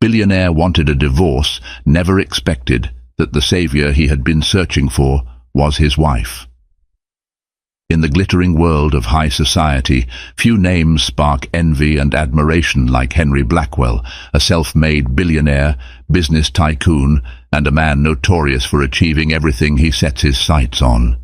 Billionaire wanted a divorce, never expected that the savior he had been searching for was his wife. In the glittering world of high society, few names spark envy and admiration like Henry Blackwell, a self-made billionaire, business tycoon, and a man notorious for achieving everything he sets his sights on.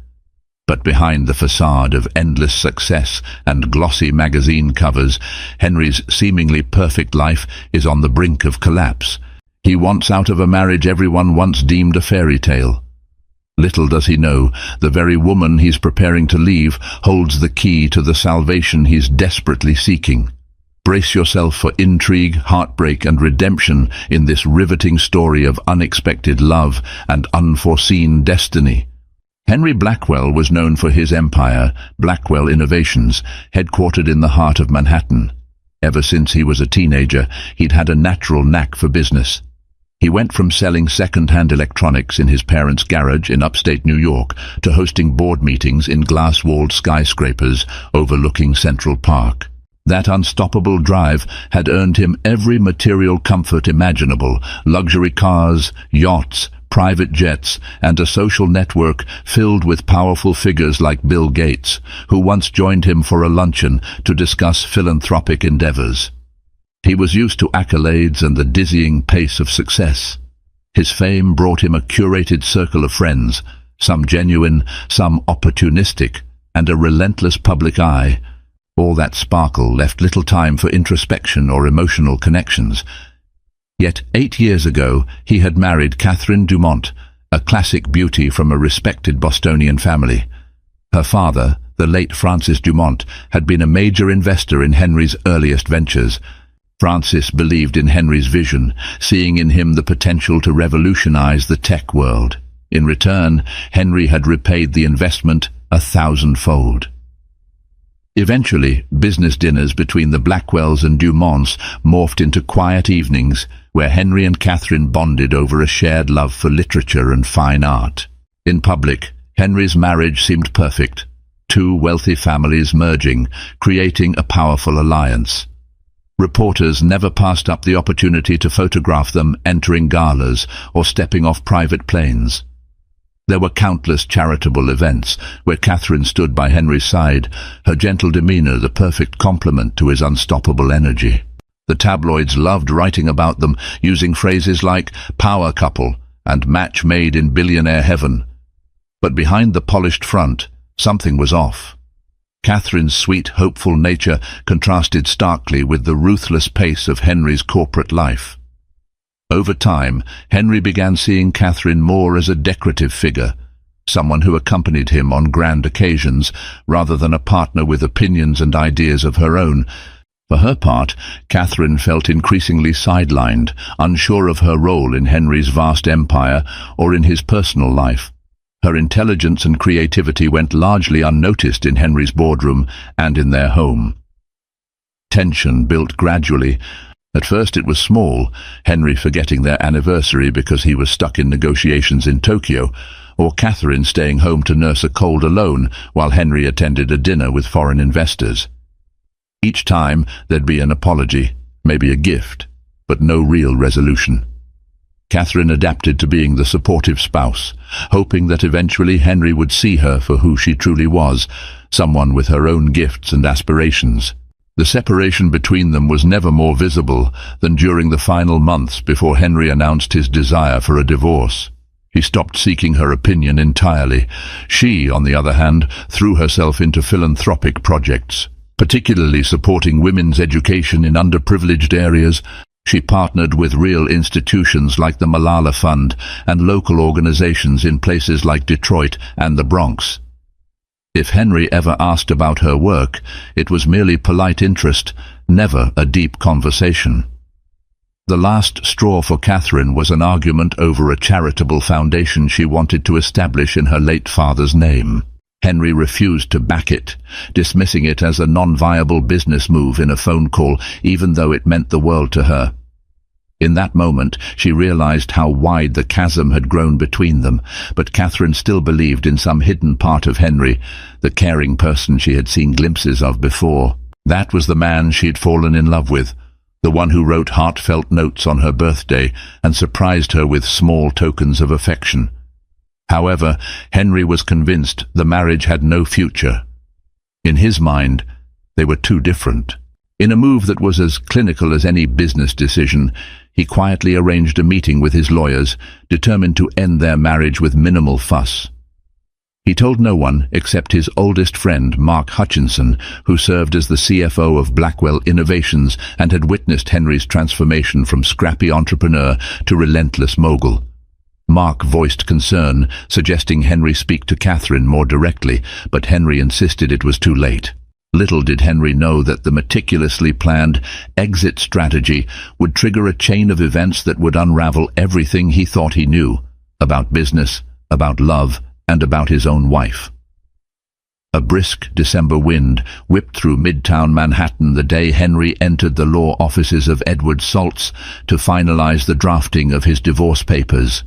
But behind the facade of endless success and glossy magazine covers, Henry's seemingly perfect life is on the brink of collapse. He wants out of a marriage everyone once deemed a fairy tale. Little does he know, the very woman he's preparing to leave holds the key to the salvation he's desperately seeking. Brace yourself for intrigue, heartbreak, and redemption in this riveting story of unexpected love and unforeseen destiny. Henry Blackwell was known for his empire, Blackwell Innovations, headquartered in the heart of Manhattan. Ever since he was a teenager, he'd had a natural knack for business. He went from selling second-hand electronics in his parents' garage in upstate New York to hosting board meetings in glass-walled skyscrapers overlooking Central Park. That unstoppable drive had earned him every material comfort imaginable: luxury cars, yachts, private jets, and a social network filled with powerful figures like Bill Gates, who once joined him for a luncheon to discuss philanthropic endeavors. He was used to accolades and the dizzying pace of success. His fame brought him a curated circle of friends, some genuine, some opportunistic, and a relentless public eye. All that sparkle left little time for introspection or emotional connections. Yet 8 years ago, he had married Catherine Dumont, a classic beauty from a respected Bostonian family. Her father, the late Francis Dumont, had been a major investor in Henry's earliest ventures. Francis believed in Henry's vision, seeing in him the potential to revolutionize the tech world. In return, Henry had repaid the investment 1,000-fold. Eventually, business dinners between the Blackwells and Dumonts morphed into quiet evenings where Henry and Catherine bonded over a shared love for literature and fine art. In public, Henry's marriage seemed perfect, two wealthy families merging, creating a powerful alliance. Reporters never passed up the opportunity to photograph them entering galas or stepping off private planes. There were countless charitable events where Catherine stood by Henry's side, her gentle demeanor the perfect complement to his unstoppable energy. The tabloids loved writing about them, using phrases like power couple and match made in billionaire heaven. But behind the polished front, something was off. Catherine's sweet, hopeful nature contrasted starkly with the ruthless pace of Henry's corporate life. Over time, Henry began seeing Catherine more as a decorative figure, someone who accompanied him on grand occasions, rather than a partner with opinions and ideas of her own. For her part, Catherine felt increasingly sidelined, unsure of her role in Henry's vast empire or in his personal life. Her intelligence and creativity went largely unnoticed in Henry's boardroom and in their home. Tension built gradually. At first it was small, Henry forgetting their anniversary because he was stuck in negotiations in Tokyo, or Catherine staying home to nurse a cold alone while Henry attended a dinner with foreign investors. Each time there'd be an apology, maybe a gift, but no real resolution. Catherine adapted to being the supportive spouse, hoping that eventually Henry would see her for who she truly was, someone with her own gifts and aspirations. The separation between them was never more visible than during the final months before Henry announced his desire for a divorce. He stopped seeking her opinion entirely. She, on the other hand, threw herself into philanthropic projects, particularly supporting women's education in underprivileged areas. She partnered with real institutions like the Malala Fund and local organizations in places like Detroit and the Bronx. If Henry ever asked about her work, it was merely polite interest, never a deep conversation. The last straw for Catherine was an argument over a charitable foundation she wanted to establish in her late father's name. Henry refused to back it, dismissing it as a non-viable business move in a phone call, even though it meant the world to her. In that moment, she realized how wide the chasm had grown between them, but Catherine still believed in some hidden part of Henry, the caring person she had seen glimpses of before. That was the man she had fallen in love with, the one who wrote heartfelt notes on her birthday and surprised her with small tokens of affection. However, Henry was convinced the marriage had no future. In his mind, they were too different. In a move that was as clinical as any business decision, he quietly arranged a meeting with his lawyers, determined to end their marriage with minimal fuss. He told no one except his oldest friend, Mark Hutchinson, who served as the CFO of Blackwell Innovations and had witnessed Henry's transformation from scrappy entrepreneur to relentless mogul. Mark voiced concern, suggesting Henry speak to Catherine more directly, but Henry insisted it was too late. Little did Henry know that the meticulously planned exit strategy would trigger a chain of events that would unravel everything he thought he knew about business, about love, and about his own wife. A brisk December wind whipped through midtown Manhattan the day Henry entered the law offices of Edward Saltz to finalize the drafting of his divorce papers.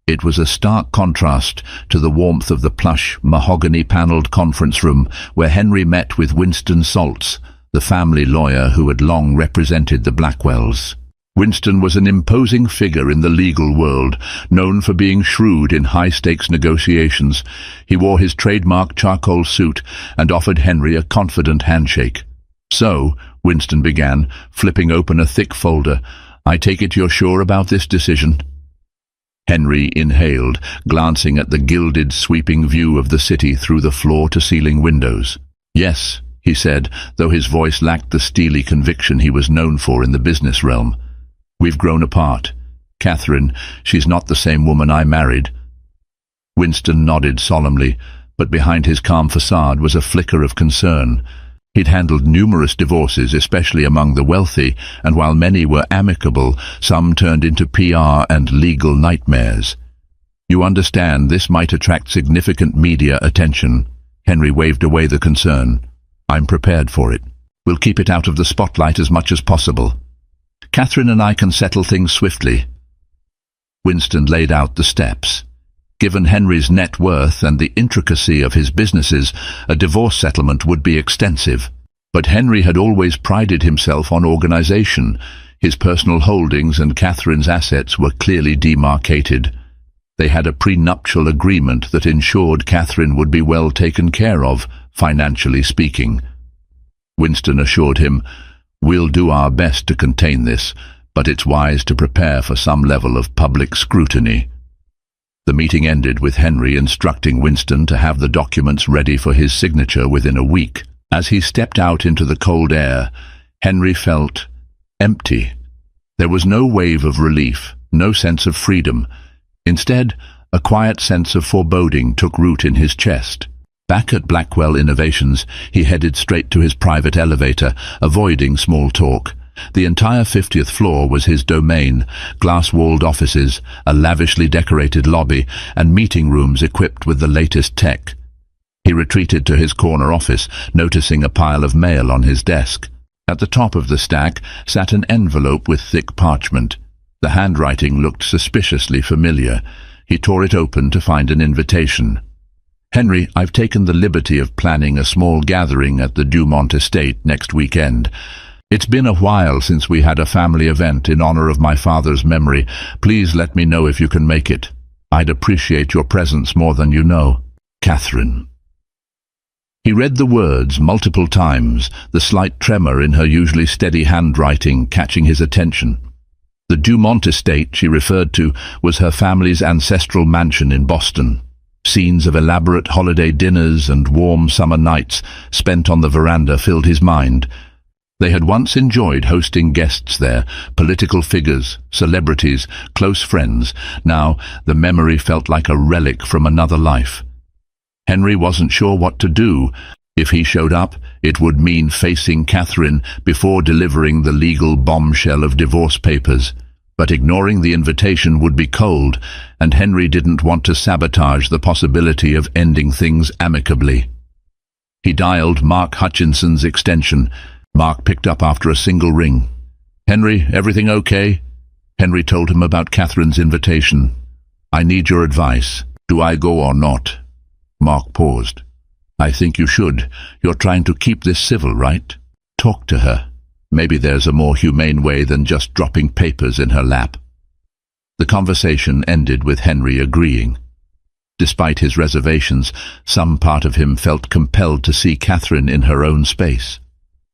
It was a stark contrast to the warmth of the plush, mahogany-paneled conference room where Henry met with Winston Saltz, the family lawyer who had long represented the Blackwells. Winston was an imposing figure in the legal world, known for being shrewd in high-stakes negotiations. He wore his trademark charcoal suit and offered Henry a confident handshake. "So," Winston began, flipping open a thick folder, "I take it you're sure about this decision?" Henry inhaled, glancing at the gilded, sweeping view of the city through the floor-to-ceiling windows. "Yes," he said, though his voice lacked the steely conviction he was known for in the business realm. "We've grown apart. Catherine, she's not the same woman I married." Winston nodded solemnly, but behind his calm facade was a flicker of concern. He'd handled numerous divorces, especially among the wealthy, and while many were amicable, some turned into PR and legal nightmares. "You understand, this might attract significant media attention." Henry waved away the concern. "I'm prepared for it. We'll keep it out of the spotlight as much as possible. Catherine and I can settle things swiftly." Winston laid out the steps. Given Henry's net worth and the intricacy of his businesses, a divorce settlement would be extensive. But Henry had always prided himself on organization. His personal holdings and Catherine's assets were clearly demarcated. They had a prenuptial agreement that ensured Catherine would be well taken care of, financially speaking. Winston assured him, "We'll do our best to contain this, but it's wise to prepare for some level of public scrutiny." The meeting ended with Henry instructing Winston to have the documents ready for his signature within a week. As he stepped out into the cold air, Henry felt empty. There was no wave of relief, no sense of freedom. Instead, a quiet sense of foreboding took root in his chest. Back at Blackwell Innovations, he headed straight to his private elevator, avoiding small talk. The entire 50th floor was his domain, glass-walled offices, a lavishly decorated lobby, and meeting rooms equipped with the latest tech. He retreated to his corner office, noticing a pile of mail on his desk. At the top of the stack sat an envelope with thick parchment. The handwriting looked suspiciously familiar. He tore it open to find an invitation. "Henry, I've taken the liberty of planning a small gathering at the Dumont estate next weekend. It's been a while since we had a family event in honor of my father's memory. Please let me know if you can make it. I'd appreciate your presence more than you know. Catherine." He read the words multiple times, the slight tremor in her usually steady handwriting catching his attention. The Dumont estate she referred to was her family's ancestral mansion in Boston. Scenes of elaborate holiday dinners and warm summer nights spent on the veranda filled his mind. They had once enjoyed hosting guests there, political figures, celebrities, close friends. Now, the memory felt like a relic from another life. Henry wasn't sure what to do. If he showed up, it would mean facing Catherine before delivering the legal bombshell of divorce papers. But ignoring the invitation would be cold, and Henry didn't want to sabotage the possibility of ending things amicably. He dialed Mark Hutchinson's extension. Mark picked up after a single ring. "Henry, everything okay?" Henry told him about Catherine's invitation. "I need your advice. Do I go or not?" Mark paused. "I think you should. You're trying to keep this civil, right? Talk to her." Maybe there's a more humane way than just dropping papers in her lap. The conversation ended with Henry agreeing. Despite his reservations, some part of him felt compelled to see Catherine in her own space.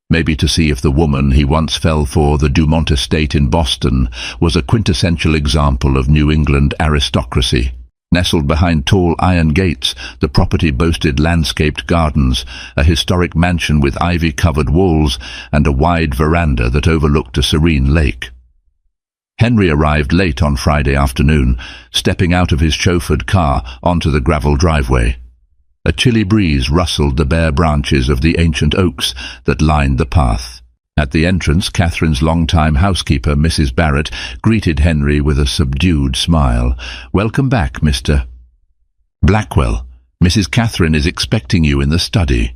Maybe to see if the woman he once fell for, the Dumont estate in Boston, was a quintessential example of New England aristocracy. Nestled behind tall iron gates, the property boasted landscaped gardens, a historic mansion with ivy-covered walls, and a wide veranda that overlooked a serene lake. Henry arrived late on Friday afternoon, stepping out of his chauffeured car onto the gravel driveway. A chilly breeze rustled the bare branches of the ancient oaks that lined the path. At the entrance, Catherine's longtime housekeeper, Mrs. Barrett, greeted Henry with a subdued smile. "Welcome back, Mr. Blackwell. Mrs. Catherine is expecting you in the study."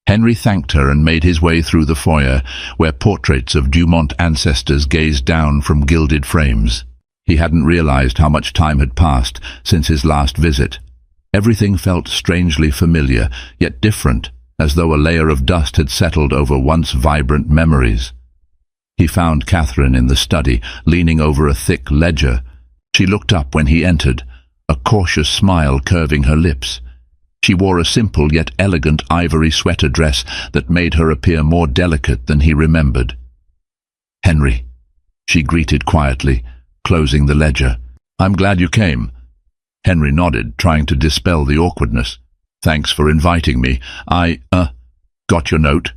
Henry thanked her and made his way through the foyer, where portraits of Dumont ancestors gazed down from gilded frames. He hadn't realized how much time had passed since his last visit. Everything felt strangely familiar, yet different, as though a layer of dust had settled over once vibrant memories. He found Catherine in the study, leaning over a thick ledger. She looked up when he entered, a cautious smile curving her lips. She wore a simple yet elegant ivory sweater dress that made her appear more delicate than he remembered. "Henry," she greeted quietly, closing the ledger. "I'm glad you came." Henry nodded, trying to dispel the awkwardness. "Thanks for inviting me. Got your note?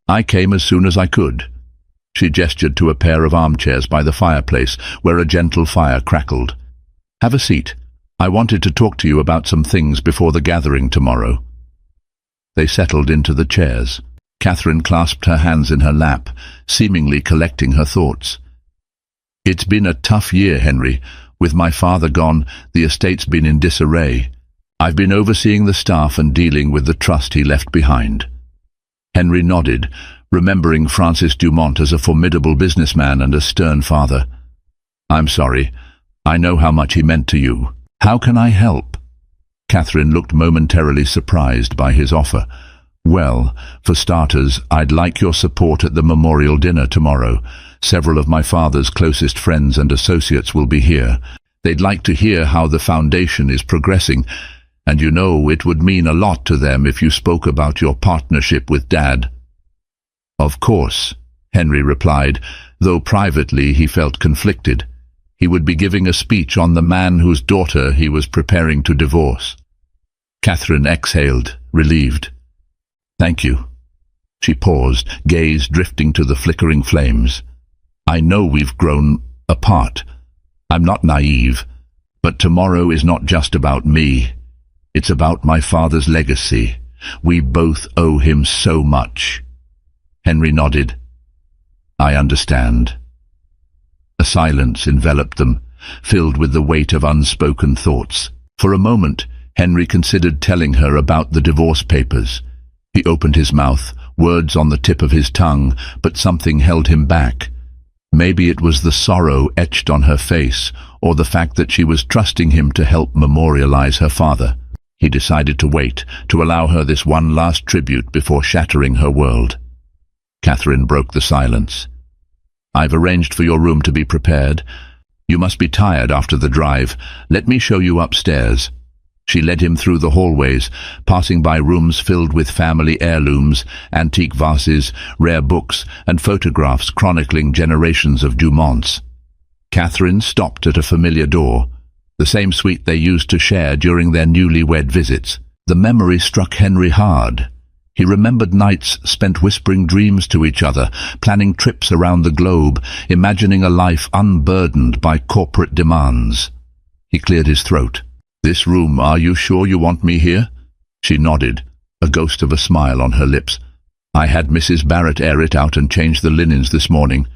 I came as soon as I could." She gestured to a pair of armchairs by the fireplace, where a gentle fire crackled. "Have a seat. I wanted to talk to you about some things before the gathering tomorrow." They settled into the chairs. Catherine clasped her hands in her lap, seemingly collecting her thoughts. "It's been a tough year, Henry. With my father gone, the estate's been in disarray. I've been overseeing the staff and dealing with the trust he left behind." Henry nodded, remembering Francis Dumont as a formidable businessman and a stern father. "I'm sorry. I know how much he meant to you. How can I help?" Catherine looked momentarily surprised by his offer. "Well, for starters, I'd like your support at the memorial dinner tomorrow. Several of my father's closest friends and associates will be here. They'd like to hear how the foundation is progressing, and you know it would mean a lot to them if you spoke about your partnership with Dad." "Of course," Henry replied, though privately he felt conflicted. He would be giving a speech on the man whose daughter he was preparing to divorce. Catherine exhaled, relieved. "Thank you." She paused, gaze drifting to the flickering flames. "I know we've grown apart. I'm not naive, but tomorrow is not just about me. It's about my father's legacy. We both owe him so much." Henry nodded. "I understand." A silence enveloped them, filled with the weight of unspoken thoughts. For a moment, Henry considered telling her about the divorce papers. He opened his mouth, words on the tip of his tongue, but something held him back. Maybe it was the sorrow etched on her face, or the fact that she was trusting him to help memorialize her father. He decided to wait, to allow her this one last tribute before shattering her world. Catherine broke the silence. "I've arranged for your room to be prepared. You must be tired after the drive. Let me show you upstairs." She led him through the hallways, passing by rooms filled with family heirlooms, antique vases, rare books, and photographs chronicling generations of Dumonts. Catherine stopped at a familiar door, the same suite they used to share during their newlywed visits. The memory struck Henry hard. He remembered nights spent whispering dreams to each other, planning trips around the globe, imagining a life unburdened by corporate demands. He cleared his throat. "This room, are you sure you want me here?" She nodded, a ghost of a smile on her lips. "I had Mrs. Barrett air it out and change the linens this morning.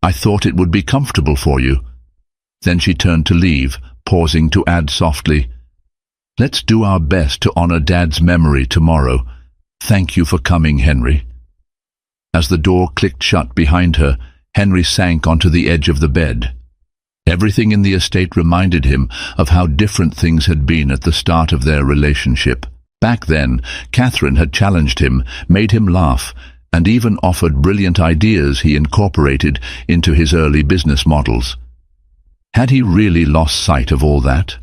I thought it would be comfortable for you." Then she turned to leave, pausing to add softly, "Let's do our best to honor Dad's memory tomorrow. Thank you for coming, Henry." As the door clicked shut behind her, Henry sank onto the edge of the bed. Everything in the estate reminded him of how different things had been at the start of their relationship. Back then, Catherine had challenged him, made him laugh, and even offered brilliant ideas he incorporated into his early business models. Had he really lost sight of all that?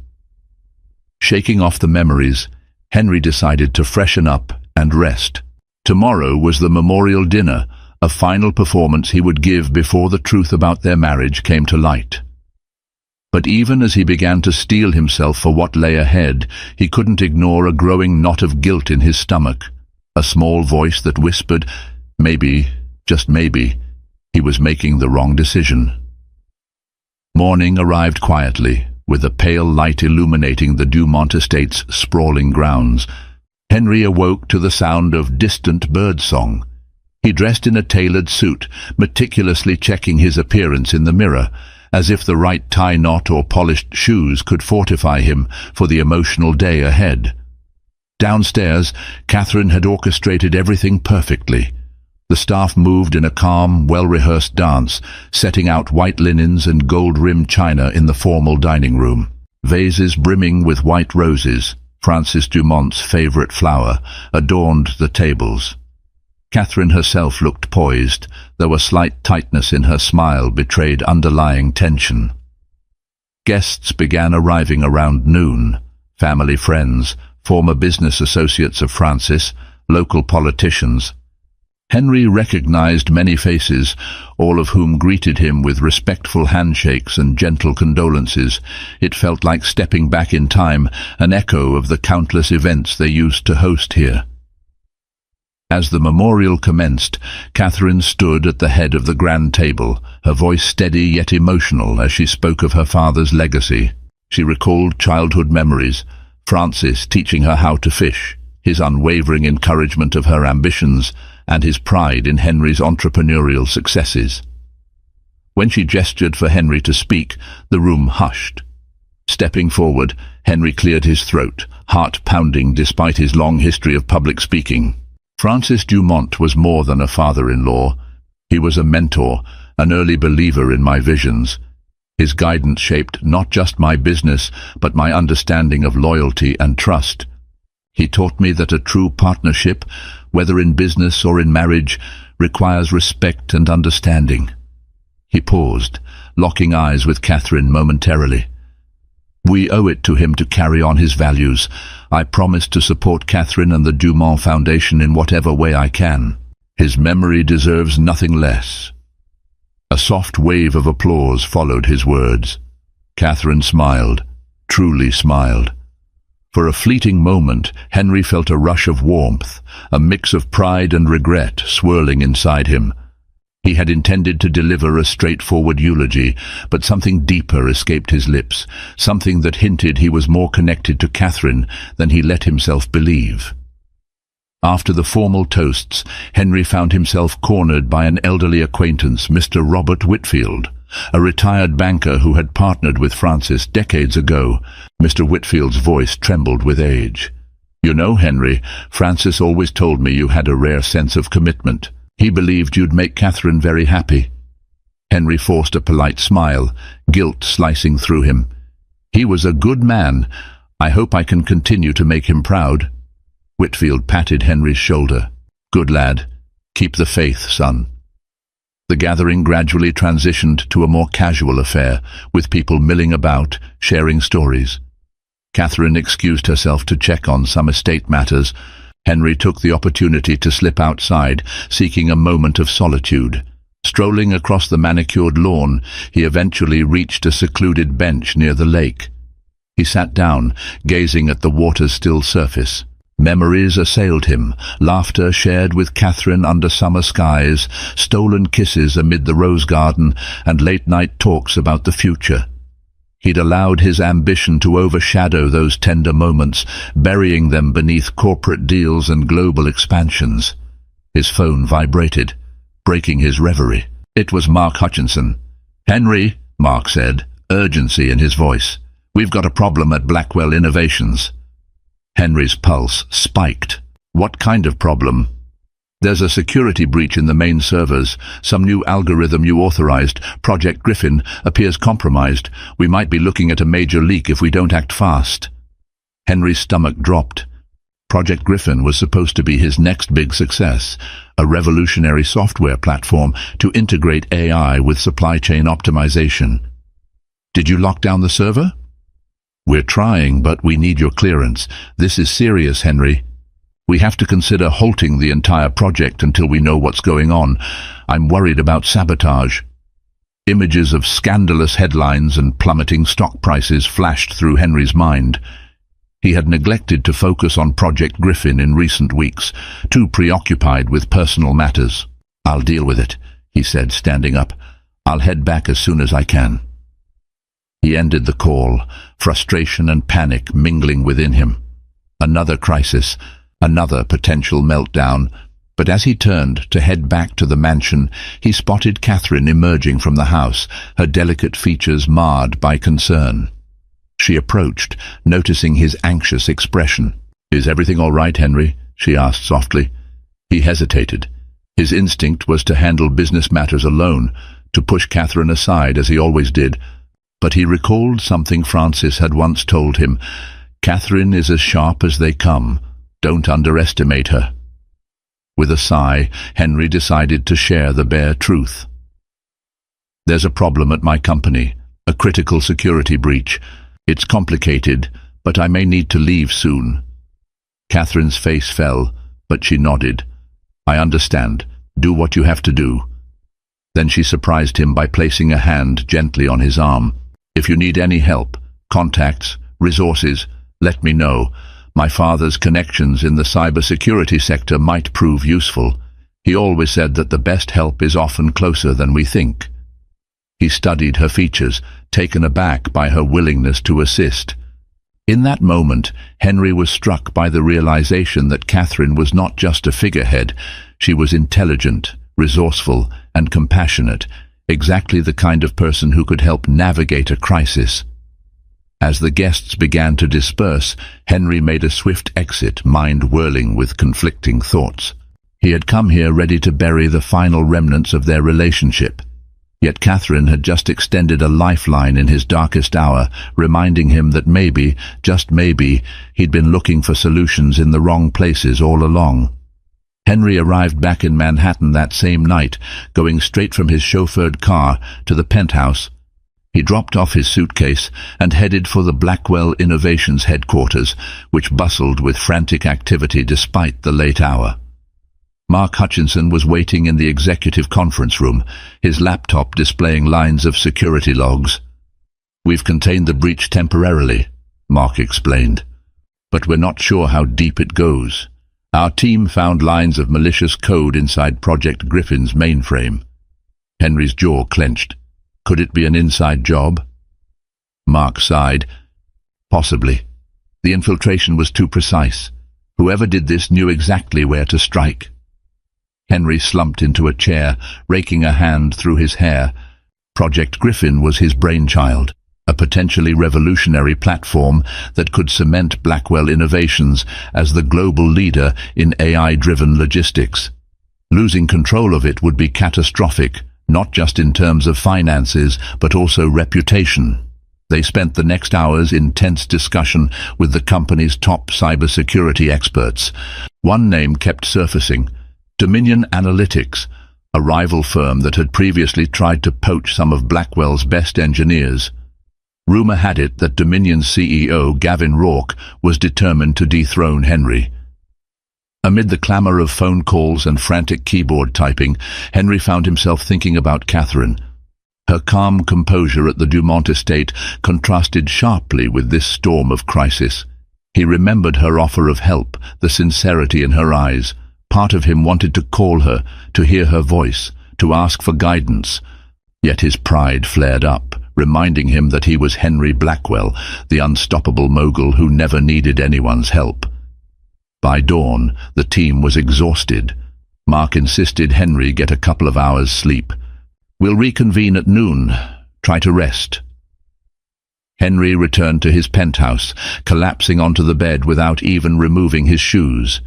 Shaking off the memories, Henry decided to freshen up and rest. Tomorrow was the memorial dinner, a final performance he would give before the truth about their marriage came to light. But even as he began to steel himself for what lay ahead, he couldn't ignore a growing knot of guilt in his stomach, a small voice that whispered, maybe, just maybe, he was making the wrong decision. Morning arrived quietly, with a pale light illuminating the Dumont estate's sprawling grounds. Henry awoke to the sound of distant birdsong. He dressed in a tailored suit, meticulously checking his appearance in the mirror, as if the right tie knot or polished shoes could fortify him for the emotional day ahead. Downstairs, Catherine had orchestrated everything perfectly. The staff moved in a calm, well-rehearsed dance, setting out white linens and gold-rimmed china in the formal dining room. Vases brimming with white roses, Francis Dumont's favorite flower, adorned the tables. Catherine herself looked poised, though a slight tightness in her smile betrayed underlying tension. Guests began arriving around noon. Family friends, former business associates of Francis, local politicians. Henry recognized many faces, all of whom greeted him with respectful handshakes and gentle condolences. It felt like stepping back in time, an echo of the countless events they used to host here. As the memorial commenced, Catherine stood at the head of the grand table, her voice steady yet emotional as she spoke of her father's legacy. She recalled childhood memories, Francis teaching her how to fish, his unwavering encouragement of her ambitions, and his pride in Henry's entrepreneurial successes. When she gestured for Henry to speak, the room hushed. Stepping forward, Henry cleared his throat, heart pounding despite his long history of public speaking. Francis Dumont was more than a father-in-law. He was a mentor, an early believer in my visions. His guidance shaped not just my business, but my understanding of loyalty and trust. He taught me that a true partnership, whether in business or in marriage, requires respect and understanding. He paused, locking eyes with Catherine momentarily. We owe it to him to carry on his values. I promise to support Catherine and the Dumont Foundation in whatever way I can. His memory deserves nothing less. A soft wave of applause followed his words. Catherine smiled, truly smiled. For a fleeting moment, Henry felt a rush of warmth, a mix of pride and regret swirling inside him. He had intended to deliver a straightforward eulogy, but something deeper escaped his lips, something that hinted he was more connected to Catherine than he let himself believe. After the formal toasts, Henry found himself cornered by an elderly acquaintance, Mr. Robert Whitfield, a retired banker who had partnered with Francis decades ago. Mr. Whitfield's voice trembled with age. You know, Henry, Francis always told me you had a rare sense of commitment. He believed you'd make Catherine very happy. Henry forced a polite smile, guilt slicing through him. He was a good man. I hope I can continue to make him proud. Whitfield patted Henry's shoulder. Good lad. Keep the faith, son. The gathering gradually transitioned to a more casual affair, with people milling about, sharing stories. Catherine excused herself to check on some estate matters. Henry took the opportunity to slip outside, seeking a moment of solitude. Strolling across the manicured lawn, he eventually reached a secluded bench near the lake. He sat down, gazing at the water's still surface. Memories assailed him, laughter shared with Catherine under summer skies, stolen kisses amid the rose garden, and late-night talks about the future. He'd allowed his ambition to overshadow those tender moments, burying them beneath corporate deals and global expansions. His phone vibrated, breaking his reverie. It was Mark Hutchinson. Henry, Mark said, urgency in his voice. We've got a problem at Blackwell Innovations. Henry's pulse spiked. What kind of problem? There's a security breach in the main servers. Some new algorithm you authorized, Project Griffin, appears compromised. We might be looking at a major leak if we don't act fast. Henry's stomach dropped. Project Griffin was supposed to be his next big success, a revolutionary software platform to integrate AI with supply chain optimization. Did you lock down the server? We're trying, but we need your clearance. This is serious, Henry. We have to consider halting the entire project until we know what's going on. I'm worried about sabotage. Images of scandalous headlines and plummeting stock prices flashed through Henry's mind. He had neglected to focus on Project Griffin in recent weeks, too preoccupied with personal matters. I'll deal with it, he said, standing up. I'll head back as soon as I can. He ended the call, frustration and panic mingling within him. Another crisis, another potential meltdown. But as he turned to head back to the mansion, he spotted Catherine emerging from the house, her delicate features marred by concern. She approached, noticing his anxious expression. "Is everything all right, Henry?" she asked softly. He hesitated. His instinct was to handle business matters alone, to push Catherine aside as he always did. But he recalled something Francis had once told him. Catherine is as sharp as they come. Don't underestimate her. With a sigh, Henry decided to share the bare truth. "There's a problem at my company, a critical security breach. It's complicated, but I may need to leave soon." Catherine's face fell, but she nodded. "I understand. Do what you have to do." Then she surprised him by placing a hand gently on his arm. "If you need any help, contacts, resources, let me know. My father's connections in the cybersecurity sector might prove useful. He always said that the best help is often closer than we think." He studied her features, taken aback by her willingness to assist. In that moment, Henry was struck by the realization that Catherine was not just a figurehead. She was intelligent, resourceful, and compassionate, exactly the kind of person who could help navigate a crisis. As the guests began to disperse, Henry made a swift exit, mind whirling with conflicting thoughts. He had come here ready to bury the final remnants of their relationship. Yet Catherine had just extended a lifeline in his darkest hour, reminding him that maybe, just maybe, he'd been looking for solutions in the wrong places all along. Henry arrived back in Manhattan that same night, going straight from his chauffeured car to the penthouse. He dropped off his suitcase and headed for the Blackwell Innovations headquarters, which bustled with frantic activity despite the late hour. Mark Hutchinson was waiting in the executive conference room, his laptop displaying lines of security logs. "We've contained the breach temporarily," Mark explained, "but we're not sure how deep it goes. Our team found lines of malicious code inside Project Griffin's mainframe." Henry's jaw clenched. Could it be an inside job? Mark sighed. Possibly. The infiltration was too precise. Whoever did this knew exactly where to strike. Henry slumped into a chair, raking a hand through his hair. Project Griffin was his brainchild, a potentially revolutionary platform that could cement Blackwell Innovations as the global leader in AI-driven logistics. Losing control of it would be catastrophic, not just in terms of finances, but also reputation. They spent the next hours in tense discussion with the company's top cybersecurity experts. One name kept surfacing: Dominion Analytics, a rival firm that had previously tried to poach some of Blackwell's best engineers. Rumor had it that Dominion's CEO, Gavin Rourke, was determined to dethrone Henry. Amid the clamor of phone calls and frantic keyboard typing, Henry found himself thinking about Catherine. Her calm composure at the Dumont estate contrasted sharply with this storm of crisis. He remembered her offer of help, the sincerity in her eyes. Part of him wanted to call her, to hear her voice, to ask for guidance. Yet his pride flared up, reminding him that he was Henry Blackwell, the unstoppable mogul who never needed anyone's help. By dawn, the team was exhausted. Mark insisted Henry get a couple of hours' sleep. "We'll reconvene at noon. Try to rest." Henry returned to his penthouse, collapsing onto the bed without even removing his shoes.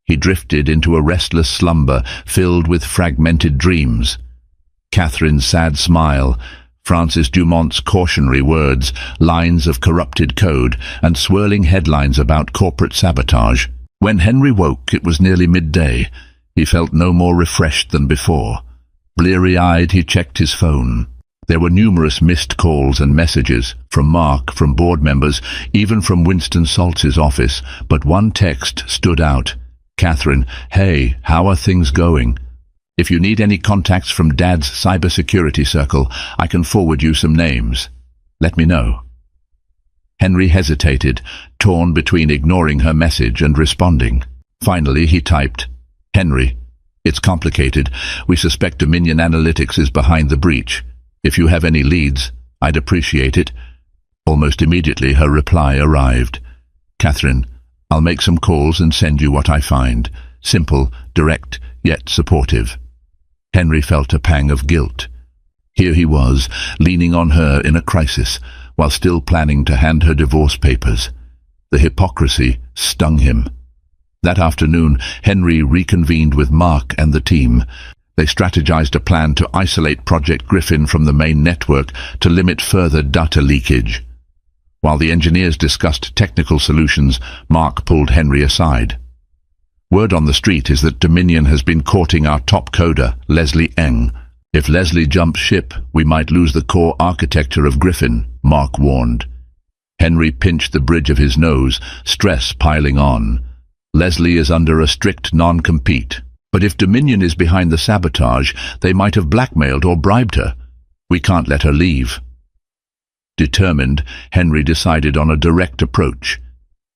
He drifted into a restless slumber filled with fragmented dreams. Catherine's sad smile, Francis Dumont's cautionary words, lines of corrupted code, and swirling headlines about corporate sabotage. When Henry woke, it was nearly midday. He felt no more refreshed than before. Bleary-eyed, he checked his phone. There were numerous missed calls and messages, from Mark, from board members, even from Winston Saltz's office, but one text stood out. Catherine, hey, how are things going? If you need any contacts from Dad's cybersecurity circle, I can forward you some names. Let me know. Henry hesitated, torn between ignoring her message and responding. Finally, he typed, Henry, it's complicated. We suspect Dominion Analytics is behind the breach. If you have any leads, I'd appreciate it. Almost immediately, her reply arrived. Catherine, I'll make some calls and send you what I find. Simple, direct, yet supportive. Henry felt a pang of guilt. Here he was, leaning on her in a crisis, while still planning to hand her divorce papers. The hypocrisy stung him. That afternoon, Henry reconvened with Mark and the team. They strategized a plan to isolate Project Griffin from the main network to limit further data leakage. While the engineers discussed technical solutions, Mark pulled Henry aside. Word on the street is that Dominion has been courting our top coder, Leslie Eng. If Leslie jumps ship, we might lose the core architecture of Griffin, Mark warned. Henry pinched the bridge of his nose, stress piling on. Leslie is under a strict non-compete. But if Dominion is behind the sabotage, they might have blackmailed or bribed her. We can't let her leave. Determined, Henry decided on a direct approach.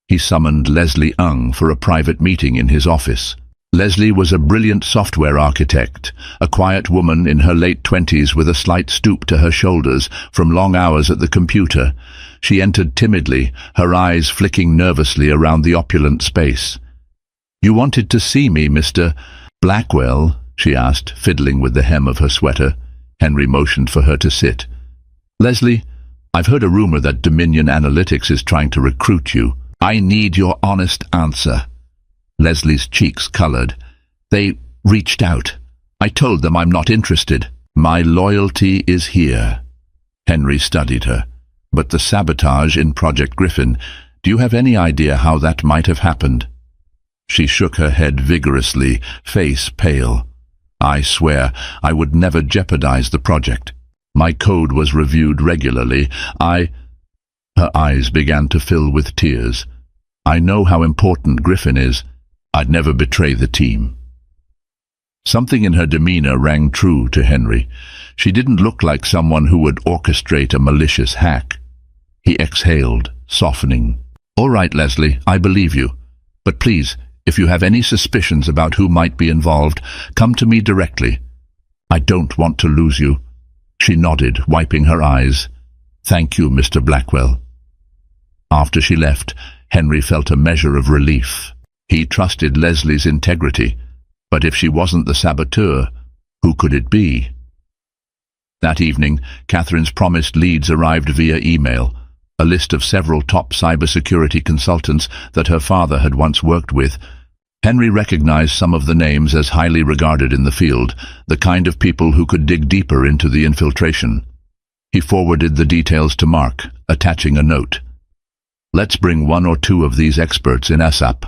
He summoned Leslie Ung for a private meeting in his office. Leslie was a brilliant software architect, a quiet woman in her late 20s with a slight stoop to her shoulders from long hours at the computer. She entered timidly, her eyes flicking nervously around the opulent space. "You wanted to see me, Mr. Blackwell?" she asked, fiddling with the hem of her sweater. Henry motioned for her to sit. "Leslie, I've heard a rumor that Dominion Analytics is trying to recruit you. I need your honest answer." Leslie's cheeks colored. "They reached out. I told them I'm not interested. My loyalty is here." Henry studied her. "But the sabotage in Project Griffin, do you have any idea how that might have happened?" She shook her head vigorously, face pale. "I swear I would never jeopardize the project. My code was reviewed regularly. Her eyes began to fill with tears. "I know how important Griffin is. I'd never betray the team." Something in her demeanor rang true to Henry. She didn't look like someone who would orchestrate a malicious hack. He exhaled, softening. "All right, Leslie, I believe you. But please, if you have any suspicions about who might be involved, come to me directly. I don't want to lose you." She nodded, wiping her eyes. "Thank you, Mr. Blackwell." After she left, Henry felt a measure of relief. He trusted Leslie's integrity, but if she wasn't the saboteur, who could it be? That evening, Catherine's promised leads arrived via email, a list of several top cybersecurity consultants that her father had once worked with. Henry recognized some of the names as highly regarded in the field, the kind of people who could dig deeper into the infiltration. He forwarded the details to Mark, attaching a note. "Let's bring one or two of these experts in ASAP."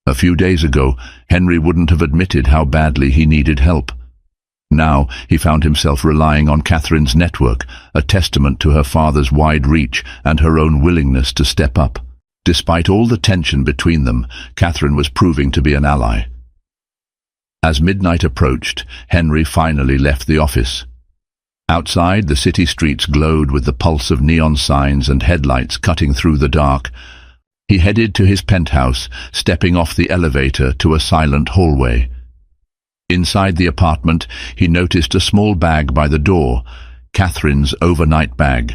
A few days ago, Henry wouldn't have admitted how badly he needed help. Now he found himself relying on Catherine's network, a testament to her father's wide reach and her own willingness to step up. Despite all the tension between them, Catherine was proving to be an ally. As midnight approached, Henry finally left the office. Outside, the city streets glowed with the pulse of neon signs and headlights cutting through the dark. He headed to his penthouse, stepping off the elevator to a silent hallway. Inside the apartment, he noticed a small bag by the door, Catherine's overnight bag.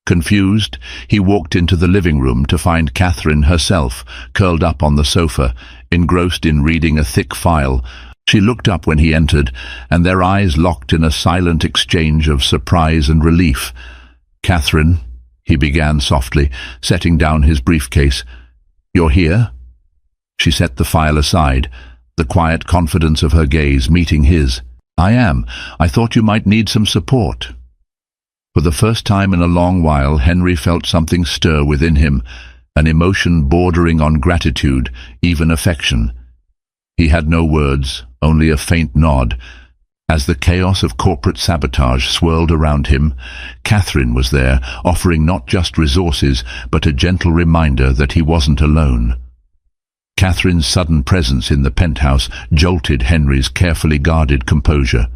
Confused, he walked into the living room to find Catherine herself, curled up on the sofa, engrossed in reading a thick file. She looked up when he entered, and their eyes locked in a silent exchange of surprise and relief. "Catherine," he began softly, setting down his briefcase. "You're here?" She set the file aside, the quiet confidence of her gaze meeting his. "I am. I thought you might need some support." For the first time in a long while, Henry felt something stir within him. an emotion bordering on gratitude, even affection. He had no words, only a faint nod. As the chaos of corporate sabotage swirled around him, Catherine was there, offering not just resources, but a gentle reminder that he wasn't alone. Catherine's sudden presence in the penthouse jolted Henry's carefully guarded composure.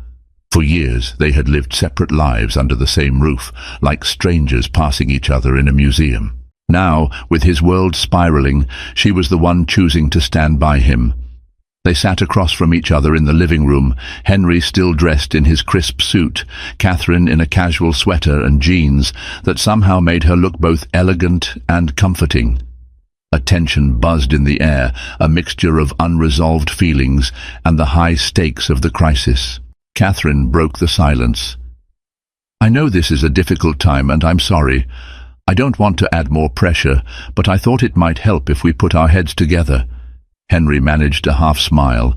For years they had lived separate lives under the same roof, like strangers passing each other in a museum. Now, with his world spiraling, she was the one choosing to stand by him. They sat across from each other in the living room, Henry still dressed in his crisp suit, Catherine in a casual sweater and jeans that somehow made her look both elegant and comforting. A tension buzzed in the air, a mixture of unresolved feelings and the high stakes of the crisis. Catherine broke the silence. "I know this is a difficult time, and I'm sorry. I don't want to add more pressure, but I thought it might help if we put our heads together." Henry managed a half-smile.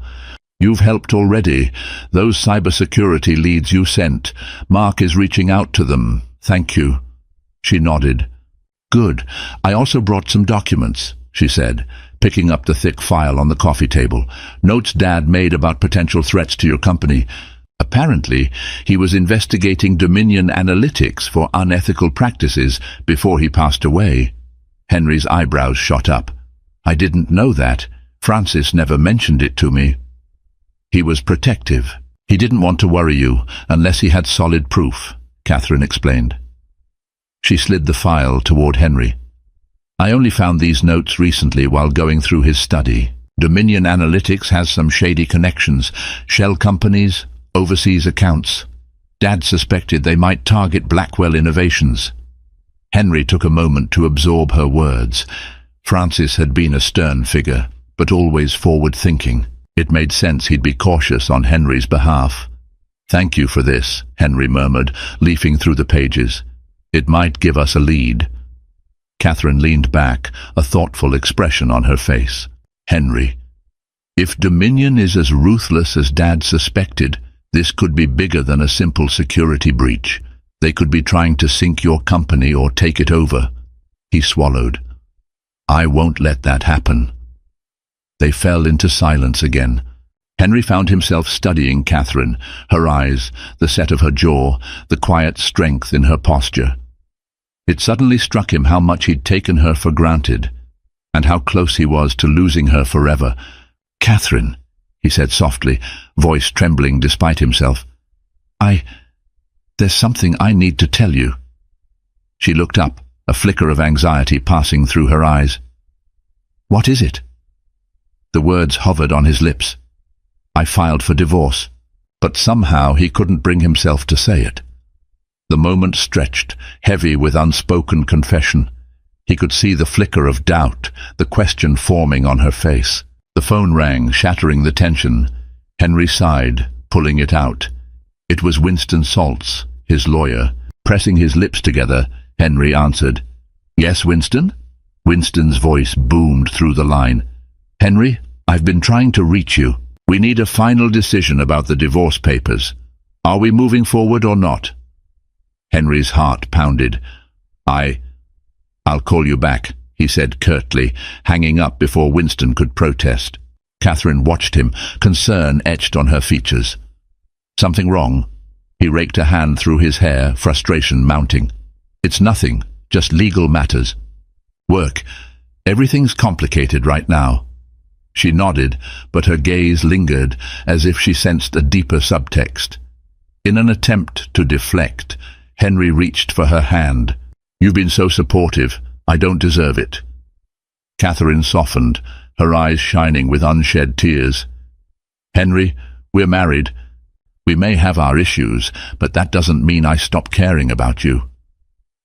"You've helped already. Those cybersecurity leads you sent. Mark is reaching out to them. Thank you." She nodded. "Good. I also brought some documents," she said, picking up the thick file on the coffee table. "Notes Dad made about potential threats to your company. Apparently, he was investigating Dominion Analytics for unethical practices before he passed away." Henry's eyebrows shot up. "I didn't know that. Francis never mentioned it to me." "He was protective. He didn't want to worry you unless he had solid proof," Catherine explained. She slid the file toward Henry. "I only found these notes recently while going through his study. Dominion Analytics has some shady connections, shell companies, overseas accounts. Dad suspected they might target Blackwell Innovations." Henry took a moment to absorb her words. Francis had been a stern figure, but always forward-thinking. It made sense he'd be cautious on Henry's behalf. "Thank you for this," Henry murmured, leafing through the pages. "It might give us a lead." Catherine leaned back, a thoughtful expression on her face. "Henry, if Dominion is as ruthless as Dad suspected, this could be bigger than a simple security breach. They could be trying to sink your company or take it over." He swallowed. "I won't let that happen." They fell into silence again. Henry found himself studying Catherine, her eyes, the set of her jaw, the quiet strength in her posture. It suddenly struck him how much he'd taken her for granted, and how close he was to losing her forever. "Catherine," he said softly, voice trembling despite himself. There's something I need to tell you." She looked up, a flicker of anxiety passing through her eyes. "What is it?" The words hovered on his lips. "I filed for divorce." But somehow he couldn't bring himself to say it. The moment stretched, heavy with unspoken confession. He could see the flicker of doubt, the question forming on her face. The phone rang, shattering the tension. Henry sighed, pulling it out. It was Winston Saltz, his lawyer. Pressing his lips together, Henry answered. "Yes, Winston?" Winston's voice boomed through the line. "Henry, I've been trying to reach you. We need a final decision about the divorce papers. Are we moving forward or not?" Henry's heart pounded. I'll call you back," he said curtly, hanging up before Winston could protest. Catherine watched him, concern etched on her features. "Something wrong?" He raked a hand through his hair, frustration mounting. "It's nothing, just legal matters. Work. Everything's complicated right now." She nodded, but her gaze lingered, as if she sensed a deeper subtext. In an attempt to deflect, Henry reached for her hand. "You've been so supportive. I don't deserve it." Catherine softened, her eyes shining with unshed tears. "Henry, we're married. We may have our issues, but that doesn't mean I stop caring about you."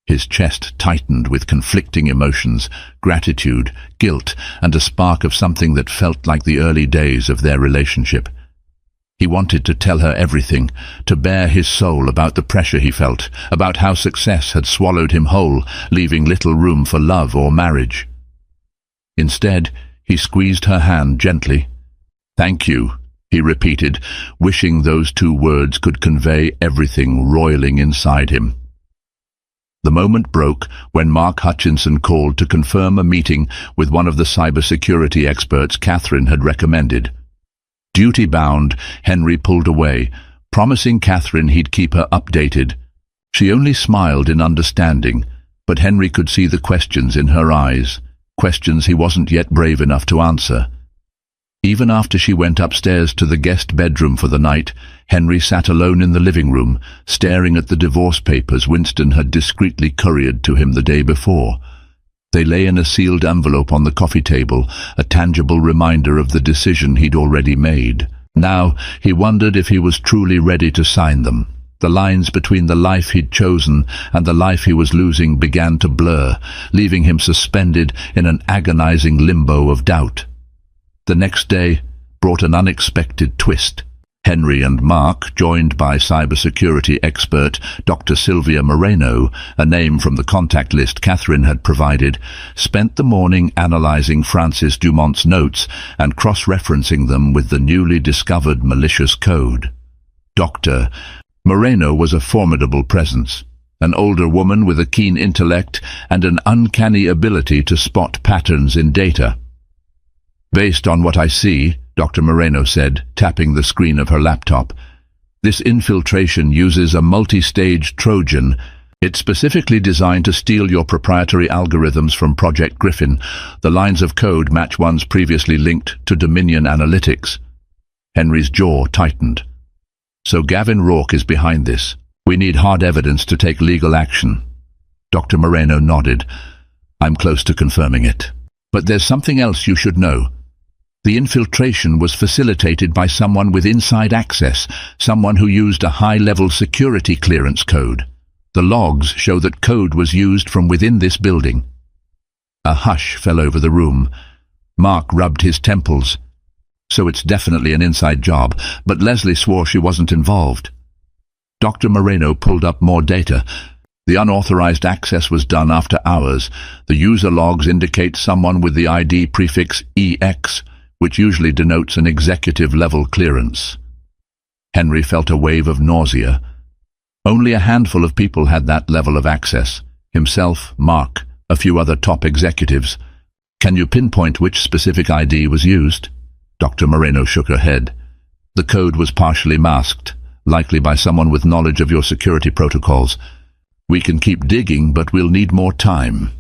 His chest tightened with conflicting emotions, gratitude, guilt, and a spark of something that felt like the early days of their relationship. He wanted to tell her everything, to bare his soul about the pressure he felt, about how success had swallowed him whole, leaving little room for love or marriage. Instead, he squeezed her hand gently. "Thank you," he repeated, wishing those two words could convey everything roiling inside him. The moment broke when Mark Hutchinson called to confirm a meeting with one of the cybersecurity experts Catherine had recommended. Duty-bound, Henry pulled away, promising Catherine he'd keep her updated. She only smiled in understanding, but Henry could see the questions in her eyes, questions he wasn't yet brave enough to answer. Even after she went upstairs to the guest bedroom for the night, Henry sat alone in the living room, staring at the divorce papers Winston had discreetly couriered to him the day before. They lay in a sealed envelope on the coffee table, a tangible reminder of the decision he'd already made. Now, he wondered if he was truly ready to sign them. The lines between the life he'd chosen and the life he was losing began to blur, leaving him suspended in an agonizing limbo of doubt. The next day brought an unexpected twist. Henry and Mark, joined by cybersecurity expert Dr. Sylvia Moreno, a name from the contact list Catherine had provided, spent the morning analyzing Francis Dumont's notes and cross-referencing them with the newly discovered malicious code. Dr. Moreno was a formidable presence, an older woman with a keen intellect and an uncanny ability to spot patterns in data. "Based on what I see," Dr. Moreno said, tapping the screen of her laptop, "this infiltration uses a multi-stage Trojan. It's specifically designed to steal your proprietary algorithms from Project Griffin. The lines of code match ones previously linked to Dominion Analytics." Henry's jaw tightened. "So Gavin Rourke is behind this. We need hard evidence to take legal action." Dr. Moreno nodded. "I'm close to confirming it. But there's something else you should know. The infiltration was facilitated by someone with inside access, someone who used a high-level security clearance code. The logs show that code was used from within this building." A hush fell over the room. Mark rubbed his temples. "So it's definitely an inside job, but Leslie swore she wasn't involved." Dr. Moreno pulled up more data. The unauthorized access was done after hours. The user logs indicate someone with the ID prefix EX, which usually denotes an executive-level clearance. Henry felt a wave of nausea. Only a handful of people had that level of access. Himself, Mark, a few other top executives. "Can you pinpoint which specific ID was used?" Dr. Moreno shook her head. "The code was partially masked, likely by someone with knowledge of your security protocols. We can keep digging, but we'll need more time."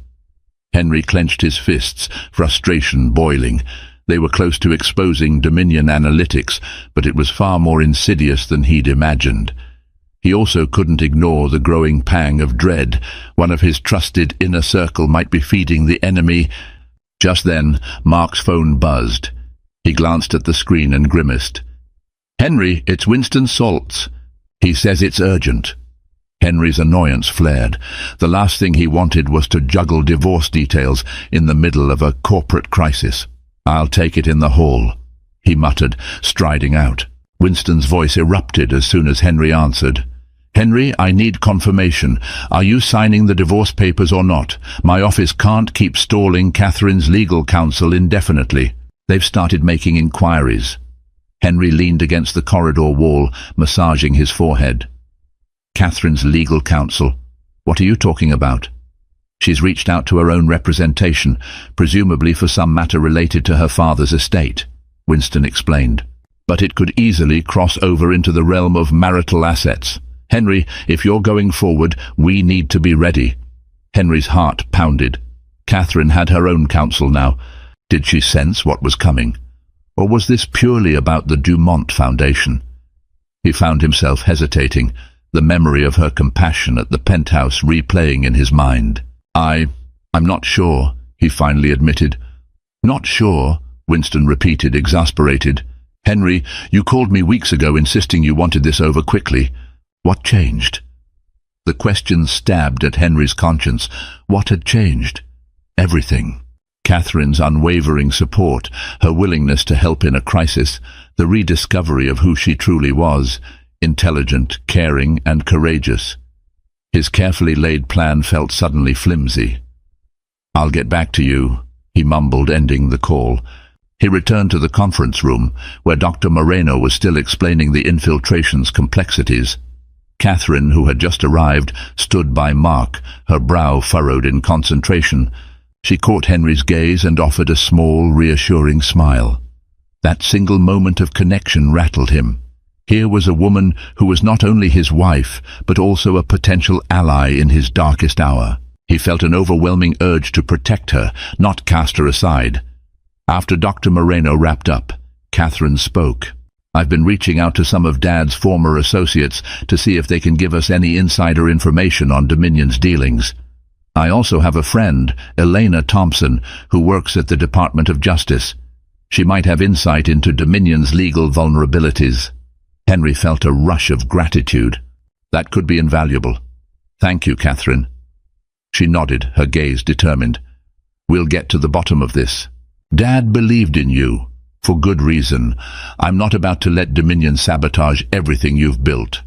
Henry clenched his fists, frustration boiling. They were close to exposing Dominion Analytics, but it was far more insidious than he'd imagined. He also couldn't ignore the growing pang of dread. One of his trusted inner circle might be feeding the enemy. Just then, Mark's phone buzzed. He glanced at the screen and grimaced. "Henry, it's Winston Saltz. He says it's urgent." Henry's annoyance flared. The last thing he wanted was to juggle divorce details in the middle of a corporate crisis. "I'll take it in the hall," he muttered, striding out. Winston's voice erupted as soon as Henry answered. "Henry, I need confirmation. Are you signing the divorce papers or not? My office can't keep stalling Catherine's legal counsel indefinitely. They've started making inquiries." Henry leaned against the corridor wall, massaging his forehead. "Catherine's legal counsel? What are you talking about?" "She's reached out to her own representation, presumably for some matter related to her father's estate," Winston explained. "But it could easily cross over into the realm of marital assets. Henry, if you're going forward, we need to be ready." Henry's heart pounded. Catherine had her own counsel now. Did she sense what was coming? Or was this purely about the Dumont Foundation? He found himself hesitating, the memory of her compassion at the penthouse replaying in his mind. I'm not sure," he finally admitted. "Not sure?" Winston repeated, exasperated. "Henry, you called me weeks ago insisting you wanted this over quickly. What changed?" The question stabbed at Henry's conscience. What had changed? Everything. Catherine's unwavering support, her willingness to help in a crisis, the rediscovery of who she truly was, intelligent, caring, and courageous. His carefully laid plan felt suddenly flimsy. "I'll get back to you," he mumbled, ending the call. He returned to the conference room, where Dr. Moreno was still explaining the infiltration's complexities. Catherine, who had just arrived, stood by Mark, her brow furrowed in concentration. She caught Henry's gaze and offered a small, reassuring smile. That single moment of connection rattled him. Here was a woman who was not only his wife, but also a potential ally in his darkest hour. He felt an overwhelming urge to protect her, not cast her aside. After Dr. Moreno wrapped up, Catherine spoke. "I've been reaching out to some of Dad's former associates to see if they can give us any insider information on Dominion's dealings. I also have a friend, Elena Thompson, who works at the Department of Justice. She might have insight into Dominion's legal vulnerabilities." Henry felt a rush of gratitude. "That could be invaluable. Thank you, Catherine." She nodded, her gaze determined. "We'll get to the bottom of this. Dad believed in you, for good reason. I'm not about to let Dominion sabotage everything you've built."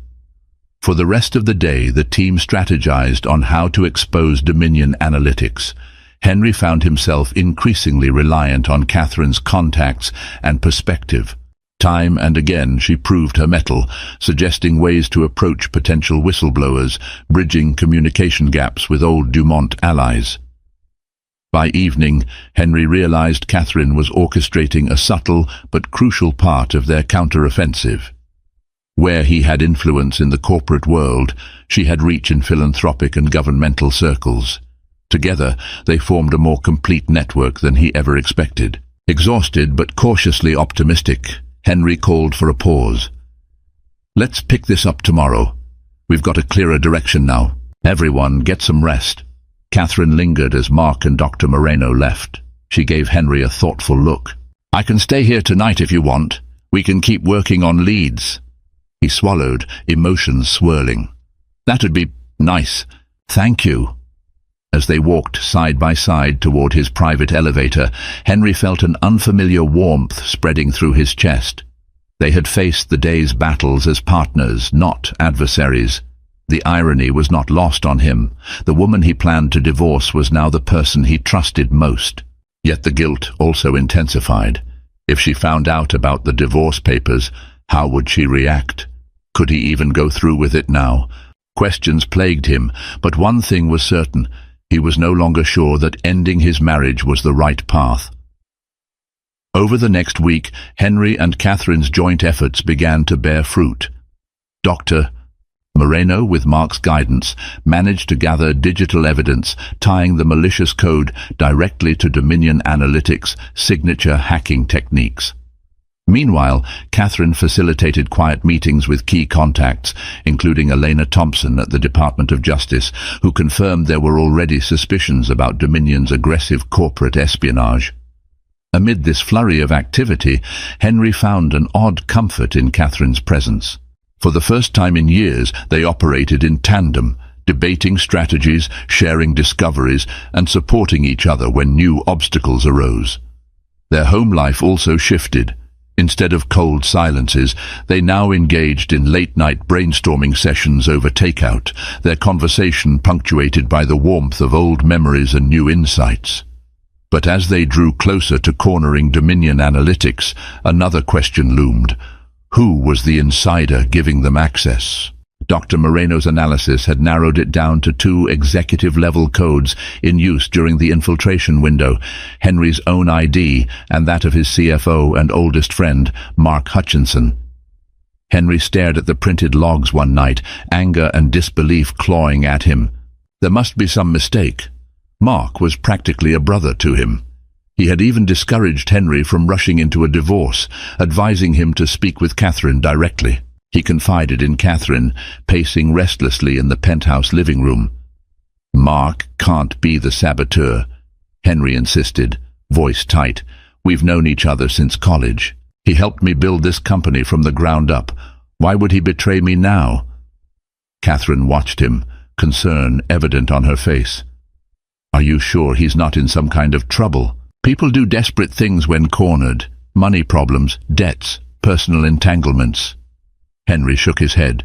For the rest of the day, the team strategized on how to expose Dominion analytics. Henry found himself increasingly reliant on Catherine's contacts and perspective. Time and again she proved her mettle, suggesting ways to approach potential whistleblowers, bridging communication gaps with old Dumont allies. By evening, Henry realized Catherine was orchestrating a subtle but crucial part of their counter-offensive. Where he had influence in the corporate world, she had reach in philanthropic and governmental circles. Together, they formed a more complete network than he ever expected. Exhausted but cautiously optimistic, Henry called for a pause. "Let's pick this up tomorrow. We've got a clearer direction now. Everyone, get some rest." Catherine lingered as Mark and Dr. Moreno left. She gave Henry a thoughtful look. "I can stay here tonight if you want. We can keep working on leads." He swallowed, emotions swirling. "That'd be nice. Thank you." As they walked side by side toward his private elevator, Henry felt an unfamiliar warmth spreading through his chest. They had faced the day's battles as partners, not adversaries. The irony was not lost on him. The woman he planned to divorce was now the person he trusted most. Yet the guilt also intensified. If she found out about the divorce papers, how would she react? Could he even go through with it now? Questions plagued him, but one thing was certain. He was no longer sure that ending his marriage was the right path. Over the next week, Henry and Catherine's joint efforts began to bear fruit. Dr. Moreno, with Mark's guidance, managed to gather digital evidence tying the malicious code directly to Dominion Analytics' signature hacking techniques. Meanwhile, Catherine facilitated quiet meetings with key contacts, including Elena Thompson at the Department of Justice, who confirmed there were already suspicions about Dominion's aggressive corporate espionage. Amid this flurry of activity, Henry found an odd comfort in Catherine's presence. For the first time in years, they operated in tandem, debating strategies, sharing discoveries, and supporting each other when new obstacles arose. Their home life also shifted. Instead of cold silences, they now engaged in late-night brainstorming sessions over takeout, their conversation punctuated by the warmth of old memories and new insights. But as they drew closer to cornering Dominion Analytics, another question loomed. Who was the insider giving them access? Dr. Moreno's analysis had narrowed it down to 2 executive-level codes in use during the infiltration window, Henry's own ID and that of his CFO and oldest friend, Mark Hutchinson. Henry stared at the printed logs one night, anger and disbelief clawing at him. There must be some mistake. Mark was practically a brother to him. He had even discouraged Henry from rushing into a divorce, advising him to speak with Catherine directly. He confided in Catherine, pacing restlessly in the penthouse living room. "Mark can't be the saboteur," Henry insisted, voice tight. "We've known each other since college. He helped me build this company from the ground up. Why would he betray me now?" Catherine watched him, concern evident on her face. "Are you sure he's not in some kind of trouble? People do desperate things when cornered. Money problems, debts, personal entanglements." Henry shook his head.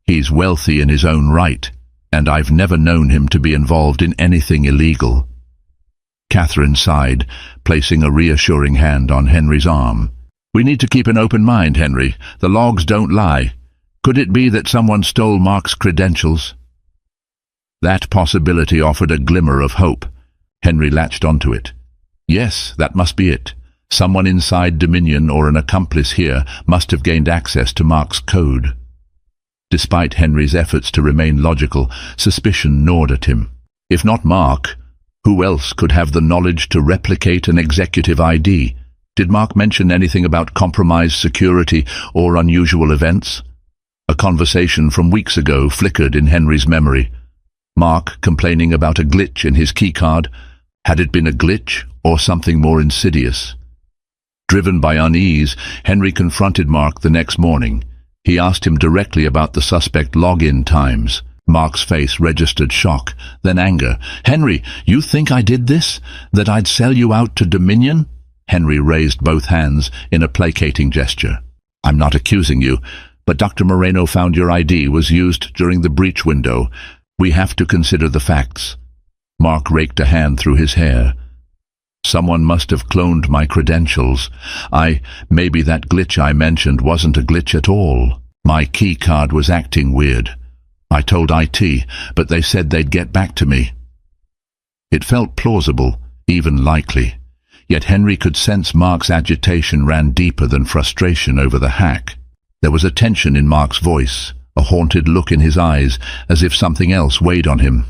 "He's wealthy in his own right, and I've never known him to be involved in anything illegal." Catherine sighed, placing a reassuring hand on Henry's arm. "We need to keep an open mind, Henry. The logs don't lie. Could it be that someone stole Mark's credentials? That possibility offered a glimmer of hope. Henry latched onto it. Yes, that must be it. Someone inside Dominion or an accomplice here must have gained access to Mark's code. Despite Henry's efforts to remain logical, suspicion gnawed at him. If not Mark, who else could have the knowledge to replicate an executive ID? Did Mark mention anything about compromised security or unusual events? A conversation from weeks ago flickered in Henry's memory. Mark complaining about a glitch in his keycard. Had it been a glitch or something more insidious? Driven by unease, Henry confronted Mark the next morning. He asked him directly about the suspect login times. Mark's face registered shock, then anger. "Henry, you think I did this? That I'd sell you out to Dominion?" Henry raised both hands in a placating gesture. "I'm not accusing you, but Dr. Moreno found your ID was used during the breach window. We have to consider the facts." Mark raked a hand through his hair. "Someone must have cloned my credentials. Maybe that glitch I mentioned wasn't a glitch at all. My key card was acting weird. I told IT, but they said they'd get back to me." It felt plausible, even likely. Yet Henry could sense Mark's agitation ran deeper than frustration over the hack. There was a tension in Mark's voice, a haunted look in his eyes, as if something else weighed on him.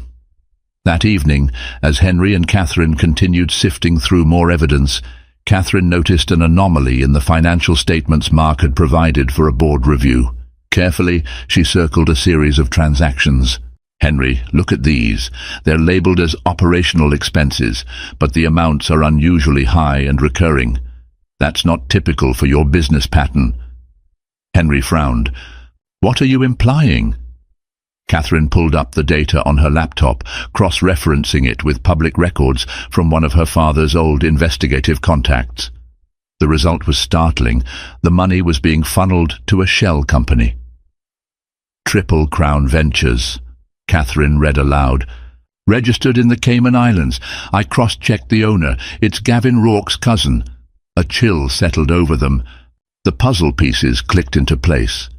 That evening, as Henry and Catherine continued sifting through more evidence, Catherine noticed an anomaly in the financial statements Mark had provided for a board review. Carefully, she circled a series of transactions. "Henry, look at these. They're labeled as operational expenses, but the amounts are unusually high and recurring. That's not typical for your business pattern." Henry frowned. "What are you implying?" Catherine pulled up the data on her laptop, cross-referencing it with public records from one of her father's old investigative contacts. The result was startling. The money was being funneled to a shell company. "Triple Crown Ventures," Catherine read aloud. "Registered in the Cayman Islands. I cross-checked the owner. It's Gavin Rourke's cousin." A chill settled over them. The puzzle pieces clicked into place.